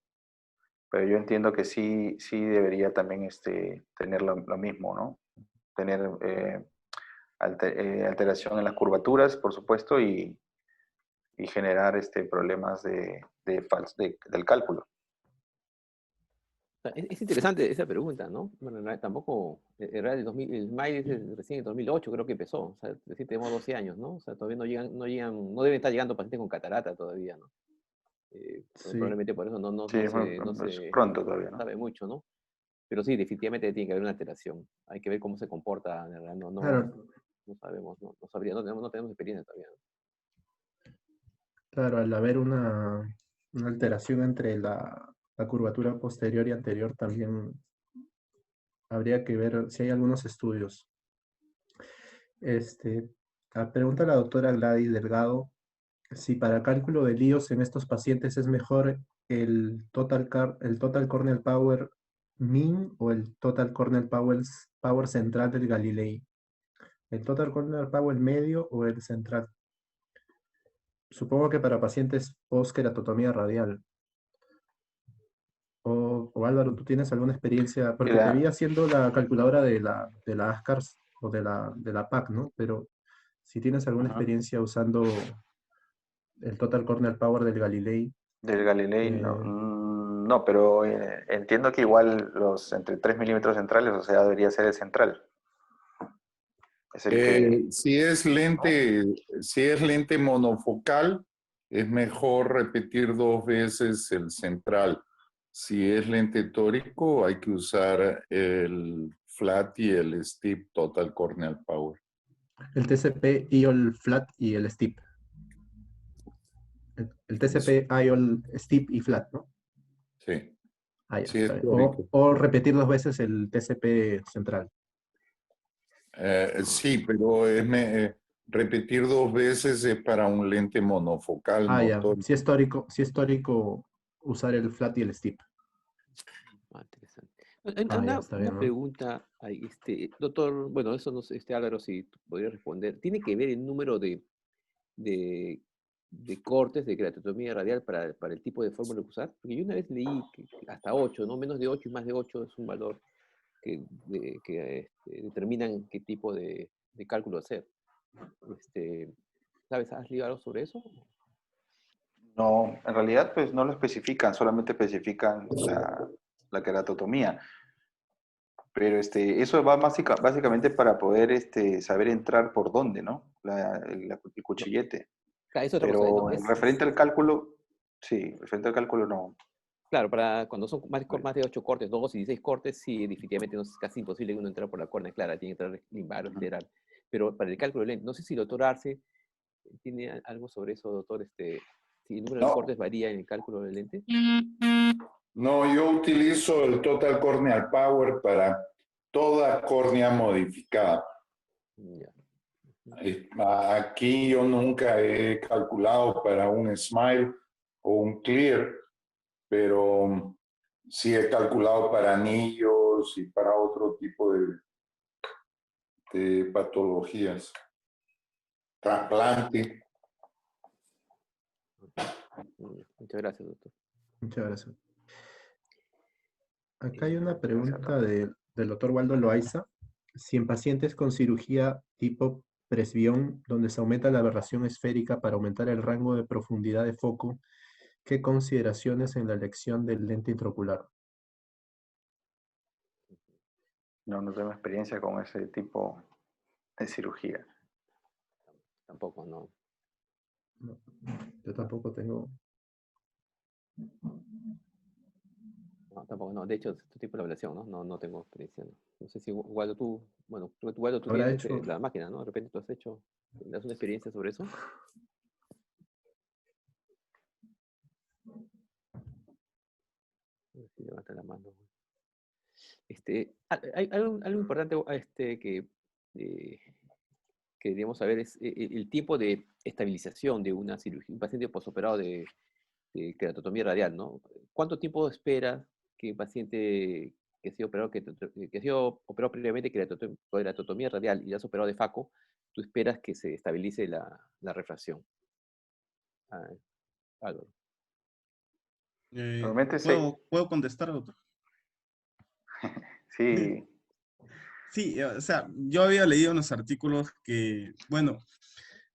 yo entiendo que sí debería también tener lo mismo, ¿no? Tener alteración en las curvaturas, por supuesto, y generar problemas del cálculo. Es interesante esa pregunta, ¿no? Bueno, en realidad tampoco, en realidad el SMILE es recién en 2008 creo que empezó, o sea, recién tenemos 12 años, ¿no? O sea, todavía no deben estar llegando pacientes con catarata todavía, ¿no? Sí. Probablemente por eso no es pronto todavía, ¿no? sabe mucho, ¿no? Pero sí, definitivamente tiene que haber una alteración. Hay que ver cómo se comporta, en realidad, Claro. no sabemos, no tenemos experiencia todavía, ¿no? Claro, al haber una alteración entre la curvatura posterior y anterior, también habría que ver si hay algunos estudios. Pregunta la doctora Gladys Delgado si para cálculo de líos en estos pacientes es mejor el Total Corneal Power Mean o el Total Corneal Power Central del Galilei. ¿El Total Corneal Power medio o el central? Supongo que para pacientes post-queratotomía radial. O Álvaro, ¿tú tienes alguna experiencia? Porque te vi haciendo la calculadora de la ASCARS o de la PAC, ¿no? Pero si tienes alguna experiencia usando el Total Corneal Power del Galilei. Del Galilei, no, pero entiendo que igual los entre 3 milímetros centrales, o sea, debería ser el central. Es el que, si es lente monofocal, es mejor repetir 2 veces el central. Si es lente tórico, hay que usar el flat y el steep Total Corneal Power. El TCP, IOL Flat y el Steep. El TCP, IOL Steep y Flat, ¿no? Sí, Ah, ya, sí está es bien. tórico. O repetir 2 veces el TCP central. Sí, pero repetir 2 veces es para un lente monofocal, Ah, no ya. tórico. Si es tórico, usar el Flat y el Steep. Ah, interesante. Hay Ah, ya, está una bien, ¿no? pregunta, ahí, doctor, bueno, eso no sé, Álvaro, si tú podrías responder. ¿Tiene que ver el número de, de cortes de keratotomía radial para el tipo de fórmula que usar? Porque yo una vez leí que hasta 8, ¿no? Menos de 8 y más de 8 es un valor que determinan qué tipo de cálculo hacer. ¿Sabes? ¿Has leído algo sobre eso? No, en realidad pues no lo especifican, solamente especifican la keratotomía. Pero eso va básicamente para poder saber entrar por dónde, ¿no? El cuchillete. Es otra cosa, ¿no? Pero referente al cálculo, sí, referente al cálculo no. Claro, para cuando son más de 8 cortes, 2 y 16 cortes, sí, definitivamente no es casi imposible que uno entre por la córnea clara, tiene que entrar limbar lateral. Pero para el cálculo de lente, no sé si el doctor Arce tiene algo sobre eso, doctor, si el número de No. cortes varía en el cálculo del lente. No, yo utilizo el Total Corneal Power para toda córnea modificada. Ya. Aquí yo nunca he calculado para un Smile o un Clear, pero sí he calculado para anillos y para otro tipo de patologías. Trasplante. Muchas gracias, doctor. Muchas gracias. Acá hay una Gracias, pregunta doctor. del doctor Waldo Loaiza. Si en pacientes con cirugía tipo presbión, donde se aumenta la aberración esférica para aumentar el rango de profundidad de foco, ¿qué consideraciones en la elección del lente intraocular? No tengo experiencia con ese tipo de cirugía. Tampoco, no. No, yo tampoco tengo. No, tampoco, no. De hecho, este tipo de evaluación, ¿no? No tengo experiencia, ¿no? No sé si Waldo tú, bueno, Waldo tú Habrá tienes hecho. la máquina, ¿no? De repente tú has ¿tienes una experiencia sobre eso? A ver si levanta la mano. Hay algo importante eh, que debemos saber es el tiempo de estabilización de una cirugía, un paciente postoperado de keratotomía radial, ¿no? ¿Cuánto tiempo espera que un paciente que ha sido operado, que ha sido operado previamente keratotomía radial y ya has operado de FACO, tú esperas que se estabilice la refracción? Álvaro. Normalmente ¿Puedo contestar, doctor? sí, Sí, o sea, yo había leído unos artículos que, bueno,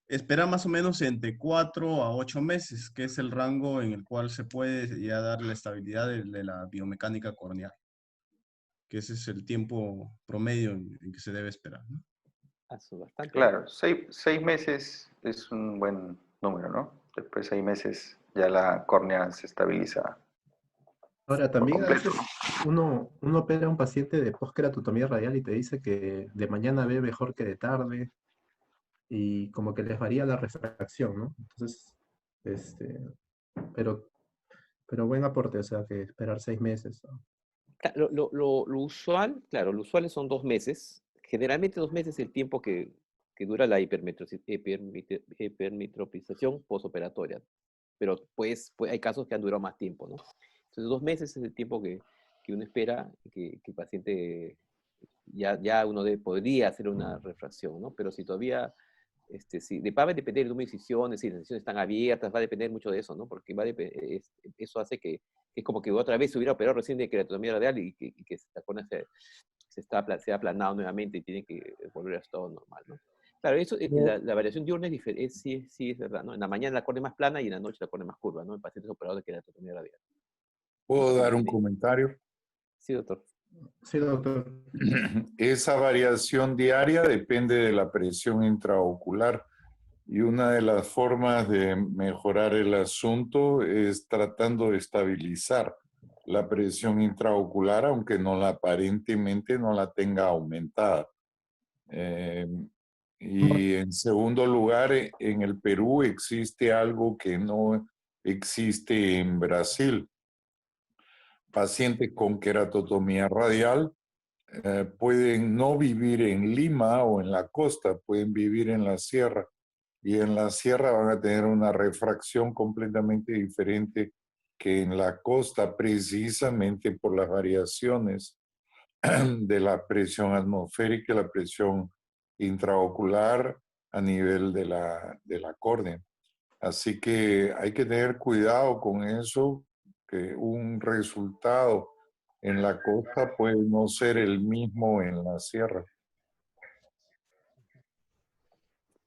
espera más o menos entre 4 a 8 meses, que es el rango en el cual se puede ya dar la estabilidad de la biomecánica corneal, que ese es el tiempo promedio en que se debe esperar, ¿no? Bastante, ¿eh? claro, 6 meses es un buen número, ¿no? Después de 6 meses ya la córnea se estabiliza Ahora, por también a completo. veces uno opera a un paciente de postkeratotomía radial y te dice que de mañana ve mejor que de tarde y como que les varía la refracción, ¿no? Entonces, pero, pero buen aporte, o sea, que esperar 6 meses, ¿no? Lo usual, claro, lo usual son 2 meses. Generalmente 2 meses es el tiempo que dura la hipermetropización postoperatoria. Pero pues hay casos que han durado más tiempo, ¿no? Entonces 2 meses es el tiempo que uno espera que el paciente ya uno podría hacer una refracción, ¿no? Pero si todavía, sí, va a depender del número de incisiones, si las incisiones están abiertas, va a depender mucho de eso, ¿no? Porque eso hace que es como que otra vez se hubiera operado recién de keratotomía radial y que la córnea se ha aplanado nuevamente y tiene que volver a estado normal, ¿no? Claro, eso, la variación diurna es diferente, sí es verdad, ¿no? En la mañana la córnea más plana y en la noche la córnea más curva, ¿no? En pacientes operados de keratotomía radial. ¿Puedo dar un Sí, comentario? sí, doctor. Sí, doctor. Esa variación diaria depende de la presión intraocular y una de las formas de mejorar el asunto es tratando de estabilizar la presión intraocular, aunque aparentemente no la tenga aumentada. Y en segundo lugar, en el Perú existe algo que no existe en Brasil. Pacientes con queratotomía radial pueden no vivir en Lima o en la costa, pueden vivir en la sierra. Y en la sierra van a tener una refracción completamente diferente que en la costa, precisamente por las variaciones de la presión atmosférica y la presión intraocular a nivel de la córnea. Así que hay que tener cuidado con eso, que un resultado en la costa puede no ser el mismo en la sierra.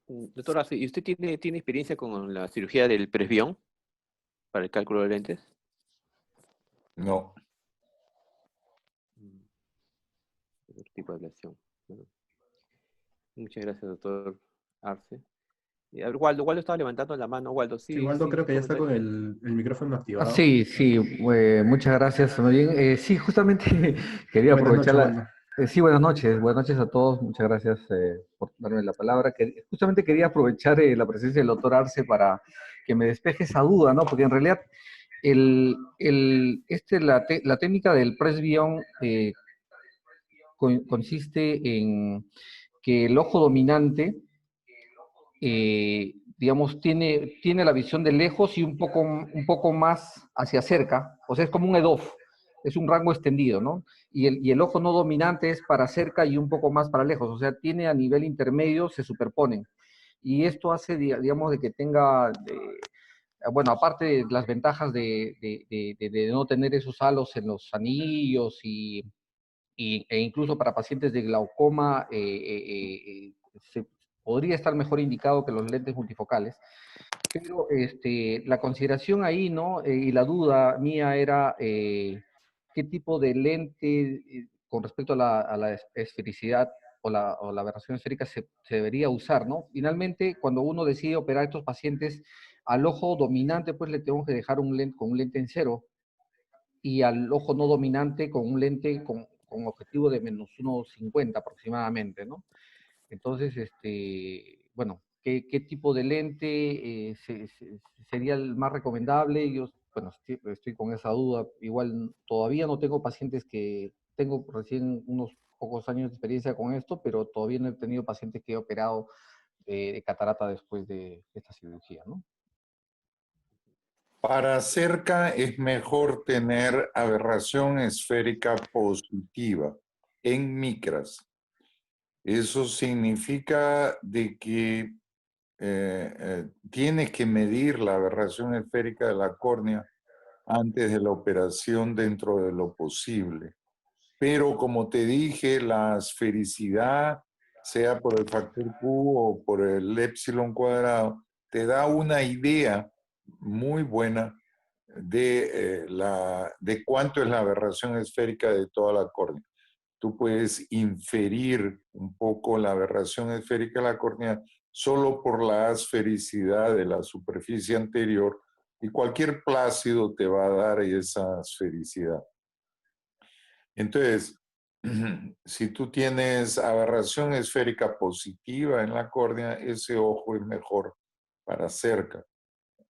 Doctora, ¿y usted tiene experiencia con la cirugía del presbión para el cálculo de lentes? No. Otro tipo de ablación. Bueno, muchas gracias, doctor Arce. A ver, Waldo estaba levantando la mano. Waldo, Sí, sí, Waldo sí, creo que ya está con comentario. el micrófono Ah, activado. sí, sí, muchas gracias. Muy bien. Sí, justamente quería Buenas aprovechar noches, Waldo. sí, buenas noches a todos. Muchas gracias por darme la palabra. Justamente quería aprovechar la presencia del doctor Arce para que me despeje esa duda, ¿no? Porque en realidad la técnica del presbión consiste en que el ojo dominante digamos, tiene la visión de lejos y un poco más hacia cerca, o sea, es como un EDOF, es un rango extendido, ¿no? Y el ojo no dominante es para cerca y un poco más para lejos, o sea, tiene a nivel intermedio, se superponen. Y esto hace, digamos, de que tenga, bueno, aparte de las ventajas de no tener esos halos en los anillos e incluso para pacientes de glaucoma se podría estar mejor indicado que los lentes multifocales. Pero la consideración ahí, ¿no? Y la duda mía era qué tipo de lente con respecto a la esfericidad o la aberración esférica se debería usar, ¿no? Finalmente, cuando uno decide operar a estos pacientes, al ojo dominante, pues le tengo que dejar un lente con un lente en cero, y al ojo no dominante con un lente con objetivo de menos 1,50 aproximadamente, ¿no? Entonces, bueno, ¿qué tipo de lente sería el más recomendable? Yo, bueno, estoy con esa duda. Igual todavía no tengo pacientes tengo recién unos pocos años de experiencia con esto, pero todavía no he tenido pacientes que he operado de catarata después de esta cirugía, ¿no? Para cerca es mejor tener aberración esférica positiva en micras. Eso significa de que tienes que medir la aberración esférica de la córnea antes de la operación dentro de lo posible. Pero como te dije, la esfericidad, sea por el factor Q o por el epsilon cuadrado, te da una idea muy buena de cuánto es la aberración esférica de toda la córnea. Tú puedes inferir un poco la aberración esférica de la córnea solo por la esfericidad de la superficie anterior, y cualquier plácido te va a dar esa esfericidad. Entonces, si tú tienes aberración esférica positiva en la córnea, ese ojo es mejor para cerca.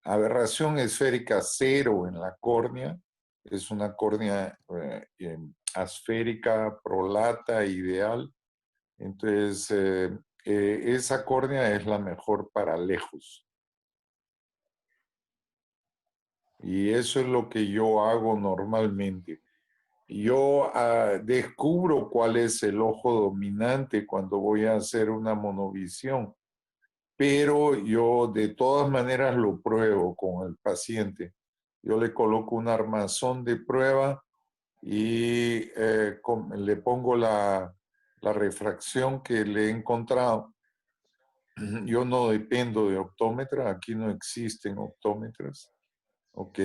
Aberración esférica cero en la córnea, es una córnea asférica, prolata, ideal. Entonces, esa córnea es la mejor para lejos. Y eso es lo que yo hago normalmente. Yo descubro cuál es el ojo dominante cuando voy a hacer una monovisión, pero yo de todas maneras lo pruebo con el paciente. Yo le coloco un armazón de prueba y le pongo la refracción que le he encontrado. Yo no dependo de optómetra, aquí no existen optómetras, ¿ok?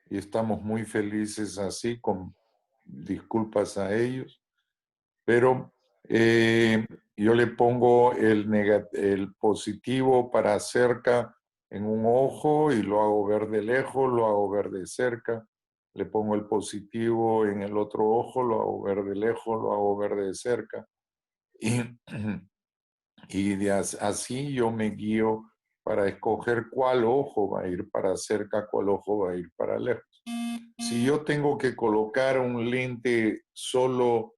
Y estamos muy felices así, con disculpas a ellos, pero yo le pongo el positivo para cerca en un ojo y lo hago ver de lejos, lo hago ver de cerca. Le pongo el positivo en el otro ojo, lo hago ver de lejos, lo hago ver de cerca. Y, así yo me guío para escoger cuál ojo va a ir para cerca, cuál ojo va a ir para lejos. Si yo tengo que colocar un lente solo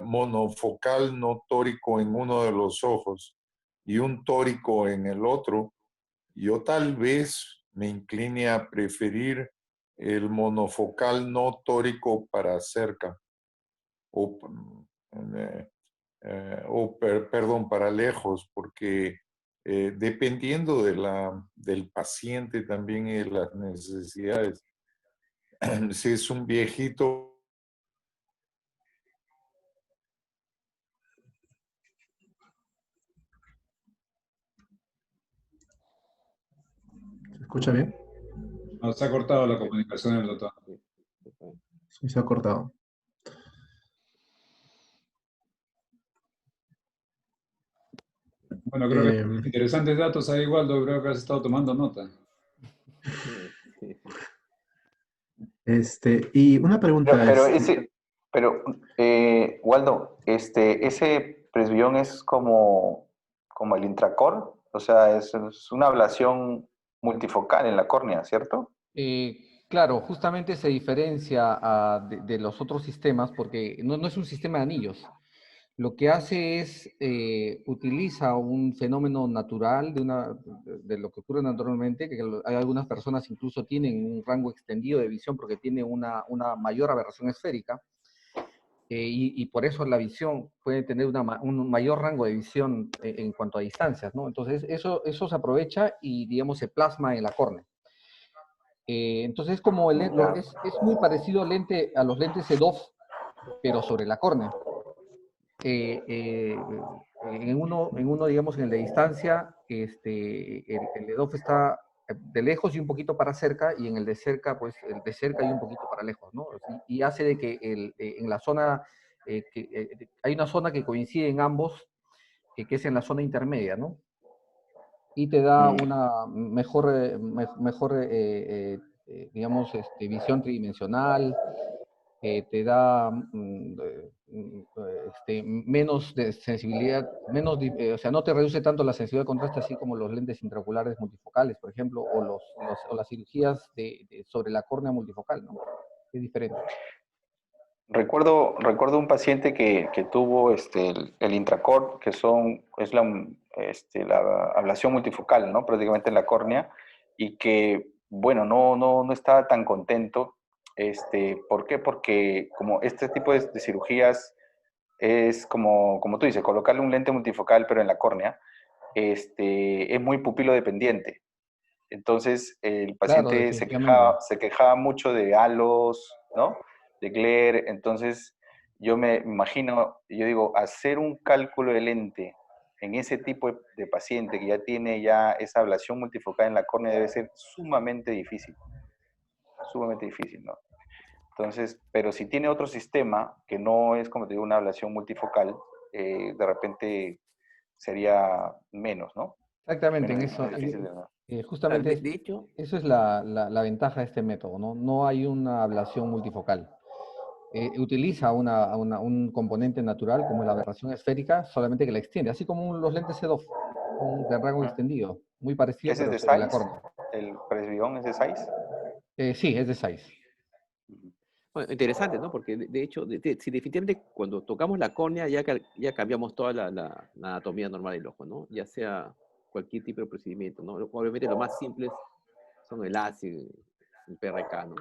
monofocal no tórico en uno de los ojos y un tórico en el otro, yo tal vez me incline a preferir el monofocal no tórico para cerca o, perdón, para lejos, porque dependiendo del paciente también y de las necesidades. Si es un viejito. ¿Se escucha bien? No, se ha cortado la comunicación del doctor. Sí, se ha cortado. Bueno, creo que interesantes datos ahí, Waldo. Creo que has estado tomando nota. Y una pregunta Waldo, ese presbión es como el intracor, o sea, es una ablación multifocal en la córnea, ¿cierto? Claro, justamente se diferencia de los otros sistemas porque no es un sistema de anillos. Lo que hace es, utiliza un fenómeno natural de lo que ocurre naturalmente, que hay algunas personas incluso tienen un rango extendido de visión porque tiene una mayor aberración esférica, y por eso la visión puede tener un mayor rango de visión en cuanto a distancias, ¿no? Entonces eso se aprovecha y, digamos, se plasma en la córnea. Entonces es como es muy parecido a los lentes EDOF, pero sobre la córnea. En uno, digamos, en el de distancia, el EDOF está de lejos y un poquito para cerca, y en el de cerca, pues el de cerca y un poquito para lejos, ¿no? Y hace de que en la zona, hay una zona que coincide en ambos, que es en la zona intermedia, ¿no? Y te da una mejor, digamos, visión tridimensional, te da menos de sensibilidad, o sea, no te reduce tanto la sensibilidad de contraste, así como los lentes intraoculares multifocales, por ejemplo, o las cirugías sobre la córnea multifocal, ¿no? Es diferente. Recuerdo un paciente que tuvo el intracor, que es la ablación multifocal, ¿no? Prácticamente en la córnea, y que, bueno, no estaba tan contento. ¿Por qué? Porque como este tipo de cirugías es como tú dices, colocarle un lente multifocal, pero en la córnea, es muy pupilo dependiente. Entonces, el Claro, paciente definitivamente. se quejaba mucho de halos, ¿no? De glare. Entonces, yo me imagino, yo digo, hacer un cálculo de lente en ese tipo de paciente que ya tiene esa ablación multifocal en la córnea debe ser sumamente difícil, ¿no? Entonces, pero si tiene otro sistema que no es, como te digo, una ablación multifocal, de repente sería menos, ¿no? Exactamente, en Menos eso, difícil de ¿no? justamente De hecho, eso es la ventaja de este método, ¿no? No hay una ablación multifocal. Utiliza un componente natural como la aberración esférica, solamente que la extiende, así como los lentes EDOF, de rango extendido, muy parecido, ¿Ese es pero de sobre la size? córnea. ¿El presbión es de size? Sí, es de size. bueno, interesante, ¿no? Porque de hecho, si definitivamente cuando tocamos la córnea ya cambiamos toda la anatomía normal del ojo, ¿no? Ya sea cualquier tipo de procedimiento, ¿no? Obviamente los más simples son el LASIK, el PRK, ¿no?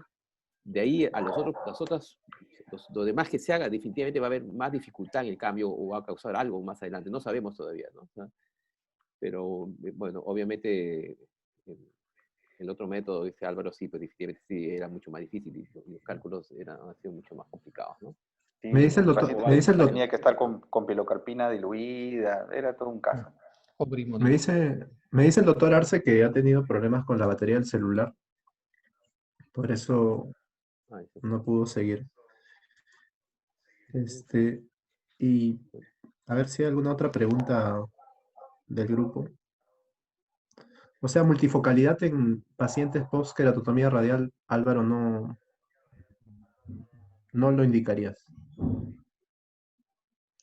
De ahí a lo demás que se haga, definitivamente va a haber más dificultad en el cambio o va a causar algo más adelante. No sabemos todavía, ¿no? Pero, bueno, obviamente el otro método, dice Álvaro, sí, pues definitivamente sí, era mucho más difícil y los cálculos han sido mucho más complicados, ¿no? Sí, me dice el el doctor, paciente me dice el doctor, tenía que estar con pilocarpina diluida, era todo un caso. O me brismodil. dice el doctor Arce que ha tenido problemas con la batería del celular, por eso Ay, sí. no pudo seguir. Y a ver si hay alguna otra pregunta del grupo. O sea, multifocalidad en pacientes post-queratotomía radial, Álvaro, no lo indicarías.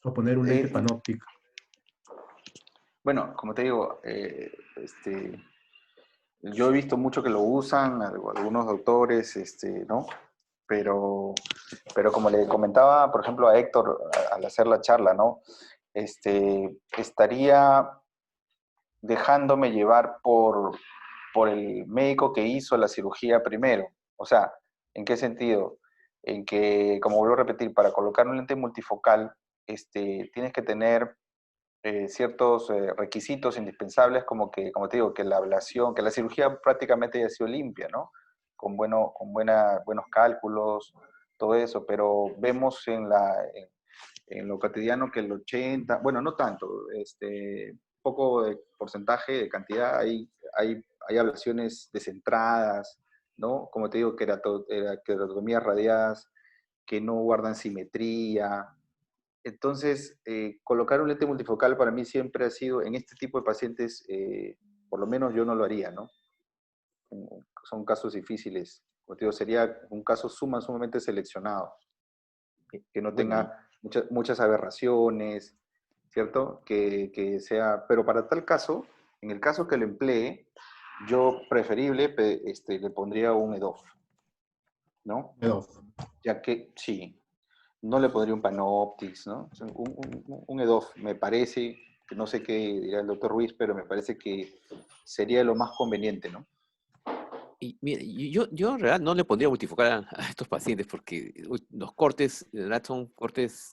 O poner un lente Eh, panóptico. bueno, como te digo, yo he visto mucho que lo usan, algunos doctores, ¿no? Pero como le comentaba, por ejemplo, a Héctor al hacer la charla, ¿no? Estaría dejándome llevar por el médico que hizo la cirugía primero. O sea, ¿en qué sentido? En que, como vuelvo a repetir, para colocar un lente multifocal, tienes que tener ciertos requisitos indispensables, como te digo, que la ablación, que la cirugía prácticamente haya sido limpia, ¿no? Buenos cálculos, todo eso, pero vemos en lo cotidiano que el 80, bueno, no tanto, poco de porcentaje, de cantidad, hay ablaciones descentradas, ¿no? Como te digo, queratotomías radiadas que no guardan simetría. Entonces, colocar un lente multifocal para mí siempre ha sido, en este tipo de pacientes, por lo menos yo no lo haría, ¿no? Son casos difíciles. Como te digo, sería un caso sumamente seleccionado, que no Bueno, tenga muchas aberraciones, ¿cierto? Que sea, pero para tal caso, en el caso que lo emplee, yo preferible le pondría un EDOF, ¿no? Pero, Ya que sí, no le pondría un Panoptix, ¿no? O sea, un EDOF, me parece, que no sé qué dirá el doctor Ruiz, pero me parece que sería lo más conveniente, ¿no? y mira, yo en realidad no le pondría multifocal a estos pacientes porque los cortes, en verdad, son cortes,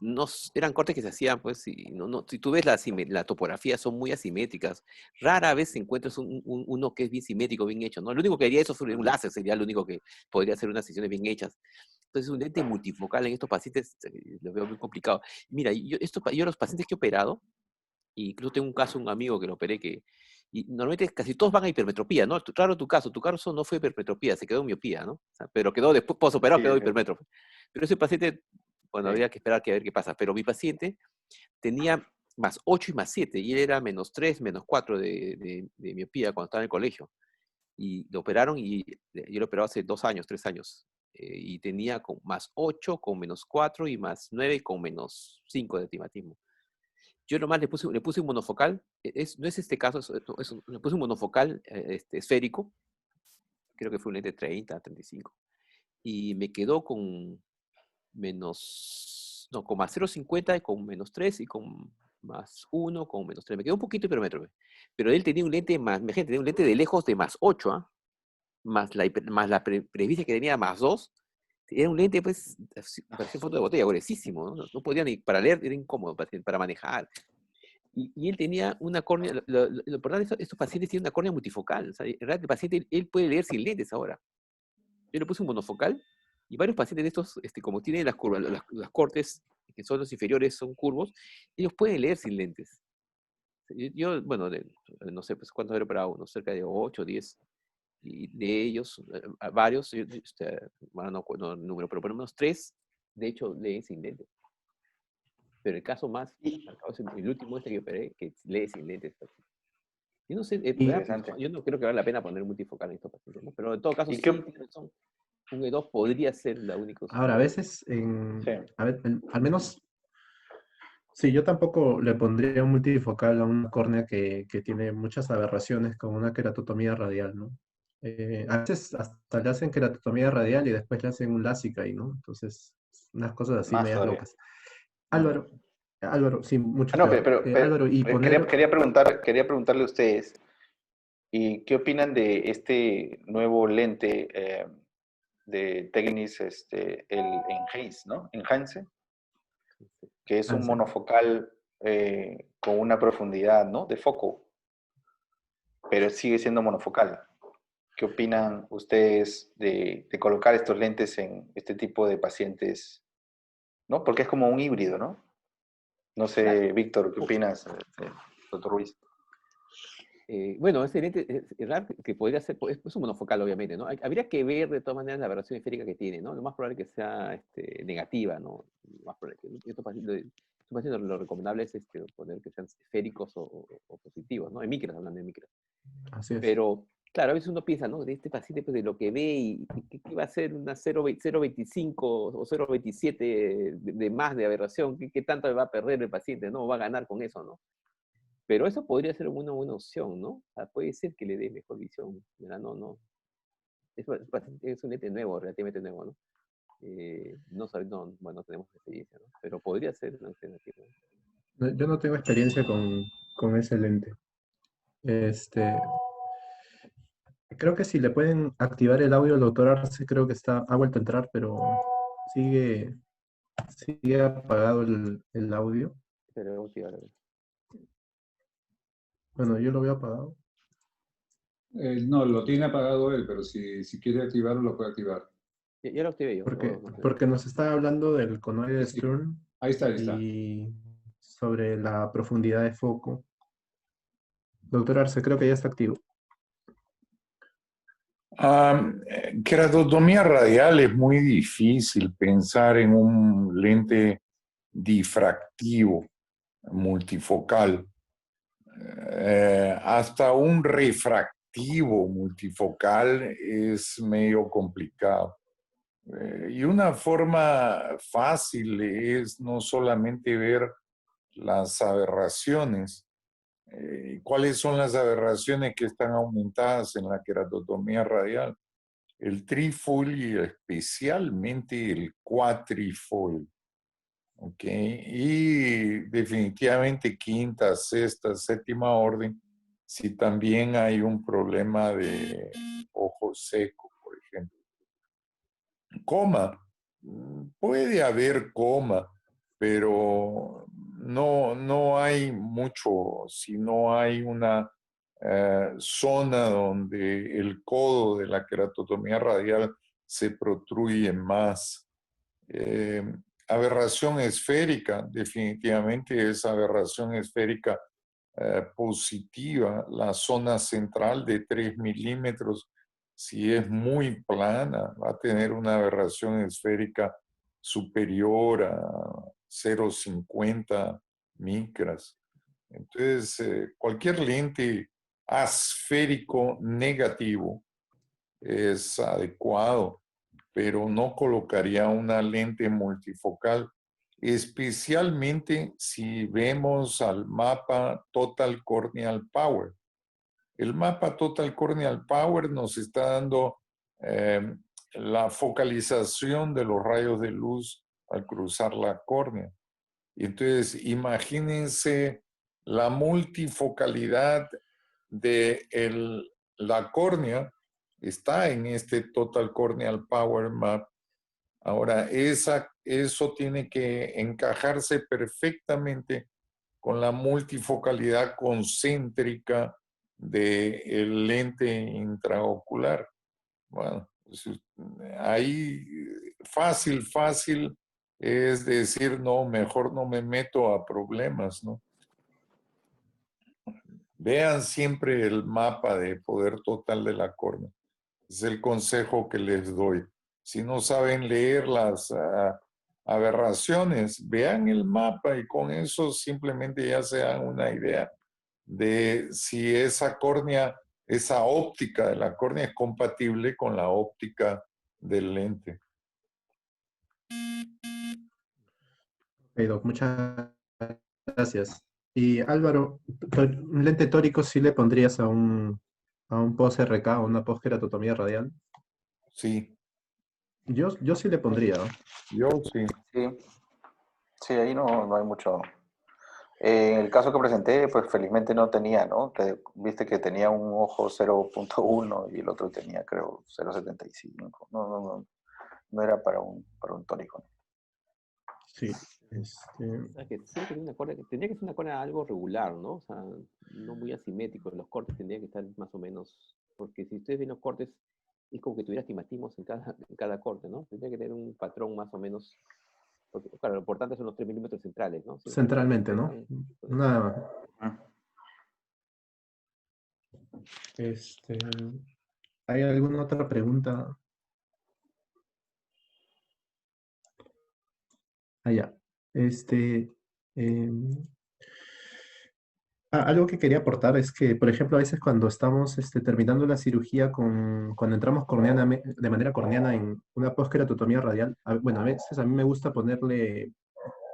eran cortes que se hacían, pues, y si tú ves la topografía, son muy asimétricas. Rara vez encuentras uno que es bien simétrico, bien hecho, ¿no? Lo único que haría eso sería un láser, sería lo único que podría hacer unas sesiones bien hechas. Entonces, un lente multifocal en estos pacientes lo veo muy complicado. Mira, yo los pacientes que he operado, y incluso tengo un caso, un amigo que lo operé y normalmente casi todos van a hipermetropía, ¿no? Claro, tu caso no fue hipermetropía, se quedó en miopía, ¿no? O sea, pero quedó después, posoperado, Sí, quedó hipermétrope. Pero ese paciente, bueno, sí. habría que esperar a ver qué pasa. Pero mi paciente tenía más 8 y más 7, y él era menos 3, menos 4 de miopía cuando estaba en el colegio. Y lo operaron, y yo lo operé hace 2 años, 3 años. Y tenía con más 8, con menos 4 y más 9 con menos 5 de astigmatismo. Yo nomás le puse un monofocal, no es este caso, le puse un monofocal esférico, creo que fue un lente 30, 35, y me quedó con con más 0,50 y con menos 3 y con más 1, con menos 3. Me quedó un poquito hipermétrope. Pero él tenía un lente más, imagínate, tenía un lente de lejos de más 8, ¿ah? Más la prevista que tenía más 2. Era un lente, pues, parecía foto de botella, gruesísimo, ¿no? No podía ni para leer, era incómodo para manejar. Y él tenía una córnea, lo importante es que estos pacientes tienen una córnea multifocal. O sea, en realidad el paciente, él puede leer sin lentes ahora. Yo le puse un monofocal y varios pacientes de estos, como tienen las curvas, las cortes, que son los inferiores, son curvos, ellos pueden leer sin lentes. Bueno, no sé, pues cuántos habré operado, unos cerca de 8 o 10. Y de ellos, varios, bueno, no número, pero por lo menos 3, de hecho, leen sin lentes. Pero el caso más marcado es el último que operé, que lee sin lentes. Yo no sé, Interesante. yo no creo que vale la pena poner multifocal en estos pacientes, ¿no? Pero en todo caso, ¿Y sí, qué? tienes razón. Un E2 podría ser la única opción. ahora, a veces, Sí. a ver, al menos, sí, yo tampoco le pondría un multifocal a una córnea que tiene muchas aberraciones con una queratotomía radial, ¿no? A veces hasta le hacen queratotomía radial y después le hacen un LASIK ahí, ¿no? Entonces, unas cosas así Más medias todavía. locas. Álvaro, Álvaro, sí, Ah, mucho no, peor. Álvaro, y poner, quería preguntarle a ustedes, ¿y qué opinan de este nuevo lente de Tegnis, el Enhance, ¿no? Enhance, que es un Hansen. monofocal con una profundidad, ¿no? De foco, pero sigue siendo monofocal. ¿Qué opinan ustedes de colocar estos lentes en este tipo de pacientes, ¿no? Porque es como un híbrido, ¿no? No Claro. sé, Víctor, ¿qué opinas, doctor Ruiz? Bueno, ese lente es raro que podría ser, es un monofocal, obviamente, ¿no? Habría que ver de todas maneras la aberración esférica que tiene, ¿no? Lo más probable es que sea negativa, ¿no? Lo más probable estos pacientes lo recomendable es poner que sean esféricos o positivos, ¿no? En micras, hablando de micras. Así es. Pero, claro, a veces uno piensa, ¿no? De este paciente, pues de lo que ve y ¿qué va a ser una 0,25 o 0,27 de más de aberración? ¿Qué tanto le va a perder el paciente? ¿No? Va a ganar con eso, ¿no? Pero eso podría ser una buena opción, ¿no? O sea, puede ser que le dé mejor visión. Mira, no. Es un lente nuevo, relativamente nuevo, ¿no? Bueno, no tenemos experiencia, ¿no? Pero podría ser una alternativa. Yo no tengo experiencia con ese lente. Creo que si le pueden activar el audio al doctor Arce, creo que ha vuelto a entrar, pero sigue, sigue apagado el audio. Pero sí, ahora, Bueno, yo lo veo apagado. No, lo tiene apagado él, pero si quiere activarlo, lo puede activar. ya lo activé yo. No sé. Porque nos está hablando del conoide de Sí. Sturm Ahí está. y sobre la profundidad de foco. Doctor Arce, creo que ya está activo. Queratotomía radial es muy difícil pensar en un lente difractivo multifocal. Hasta un refractivo multifocal es medio complicado. Y una forma fácil es no solamente ver las aberraciones. ¿Cuáles son las aberraciones que están aumentadas en la queratotomía radial? El trifoil y especialmente el cuatrifoil. ¿Ok? Y definitivamente quinta, sexta, séptima orden, si también hay un problema de ojo seco, por ejemplo. Coma, puede haber coma, pero no hay mucho, si no hay una zona donde el codo de la queratotomía radial se protruye más. Eh, Aberración esférica, definitivamente es aberración esférica positiva, la zona central de 3 milímetros, si es muy plana, va a tener una aberración esférica superior a 0,50 micras. Entonces, cualquier lente asférico negativo es adecuado, pero no colocaría una lente multifocal, especialmente si vemos al mapa Total Corneal Power. El mapa Total Corneal Power nos está dando la focalización de los rayos de luz al cruzar la córnea. Y entonces, imagínense la multifocalidad de la córnea está en este Total Corneal Power Map. Ahora, eso tiene que encajarse perfectamente con la multifocalidad concéntrica del lente intraocular. Bueno, pues, ahí fácil es decir, no, mejor no me meto a problemas, ¿no? Vean siempre el mapa de poder total de la córnea. Es el consejo que les doy. Si no saben leer las aberraciones, vean el mapa y con eso simplemente ya se dan una idea de si esa córnea, esa óptica de la córnea es compatible con la óptica del lente. Ok, Doc, muchas gracias. Y Álvaro, ¿un lente tórico sí le pondrías a un post-RK o una post-queratotomía radial? Sí, Yo sí le pondría, ¿no? yo sí. Sí, ahí no hay mucho. En el caso que presenté, pues felizmente no tenía, ¿no? Viste que tenía un ojo 0,1 y el otro tenía, creo, 0,75. No era para un tórico. Sí. O sea, que siempre tenía una córnea, tendría que ser una córnea algo regular, ¿no? O sea, no muy asimétrico. Los cortes tendrían que estar más o menos, porque si ustedes ven los cortes, es como que tuviera astigmatismos en cada corte, ¿no? Tendría que tener un patrón más o menos, porque, claro, lo importante son los 3 milímetros centrales, ¿no? Si los 3 milímetros Centralmente, ¿no? están, Nada más. ¿Hay alguna otra pregunta? Ya. em, Algo que quería aportar es que, por ejemplo, a veces cuando estamos terminando la cirugía, cuando entramos de manera corneana en una posqueratotomía radial, bueno, a veces a mí me gusta ponerle,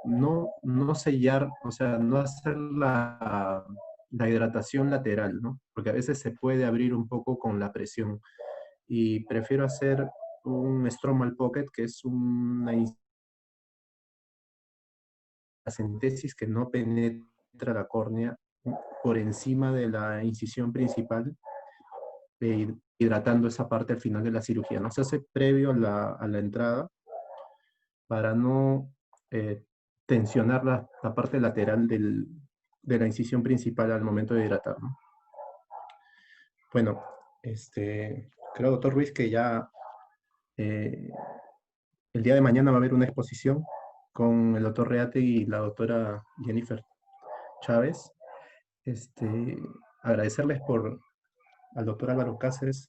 no sellar, o sea, no hacer la hidratación lateral, ¿no? Porque a veces se puede abrir un poco con la presión. Y prefiero hacer un stromal pocket, que es una centesis que no penetra la córnea por encima de la incisión principal, hidratando esa parte al final de la cirugía. No se hace previo a la entrada para no tensionar la parte lateral de la incisión principal al momento de hidratar, ¿no? Bueno, creo, doctor Ruiz, que ya el día de mañana va a haber una exposición con el doctor Reate y la doctora Jennifer Chávez. Agradecerles al doctor Álvaro Cáceres,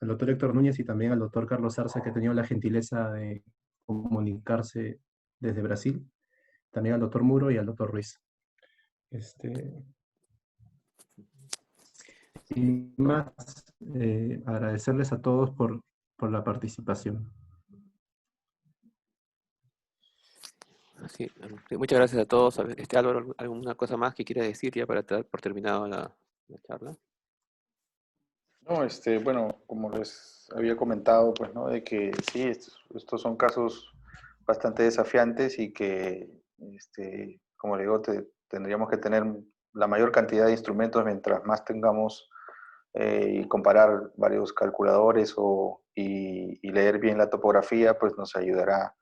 al doctor Héctor Núñez y también al doctor Carlos Arce, que ha tenido la gentileza de comunicarse desde Brasil, también al doctor Muro y al doctor Ruiz. Sin más, agradecerles a todos por la participación. Sí, muchas gracias a todos. A ver, Álvaro, ¿alguna cosa más que quiera decir ya para dar por terminado la charla? No, bueno, como les había comentado, pues, ¿no? De que sí, estos son casos bastante desafiantes y que, como le digo, tendríamos que tener la mayor cantidad de instrumentos mientras más tengamos y comparar varios calculadores y leer bien la topografía, pues nos ayudará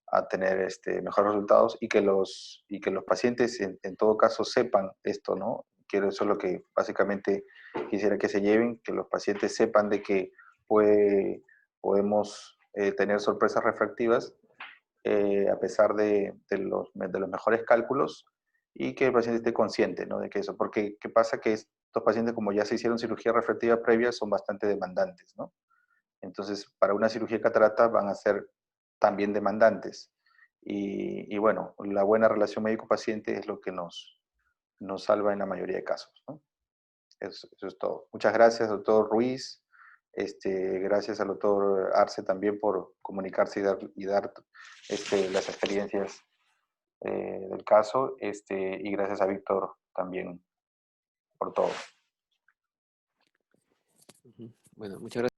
a tener mejores resultados y que los pacientes en todo caso sepan esto, ¿no? Eso es lo que básicamente quisiera que se lleven, que los pacientes sepan de que podemos tener sorpresas refractivas a pesar de los mejores cálculos y que el paciente esté consciente, ¿no? De que eso, porque ¿qué pasa? Que estos pacientes, como ya se hicieron cirugía refractiva previa, son bastante demandantes, ¿no? Entonces, para una cirugía de catarata van a ser también demandantes. Y bueno, la buena relación médico-paciente es lo que nos salva en la mayoría de casos, ¿no? Eso es todo. Muchas gracias, doctor Ruiz. Gracias al doctor Arce también por comunicarse y dar las experiencias del caso. Y gracias a Víctor también por todo. Bueno, muchas gracias.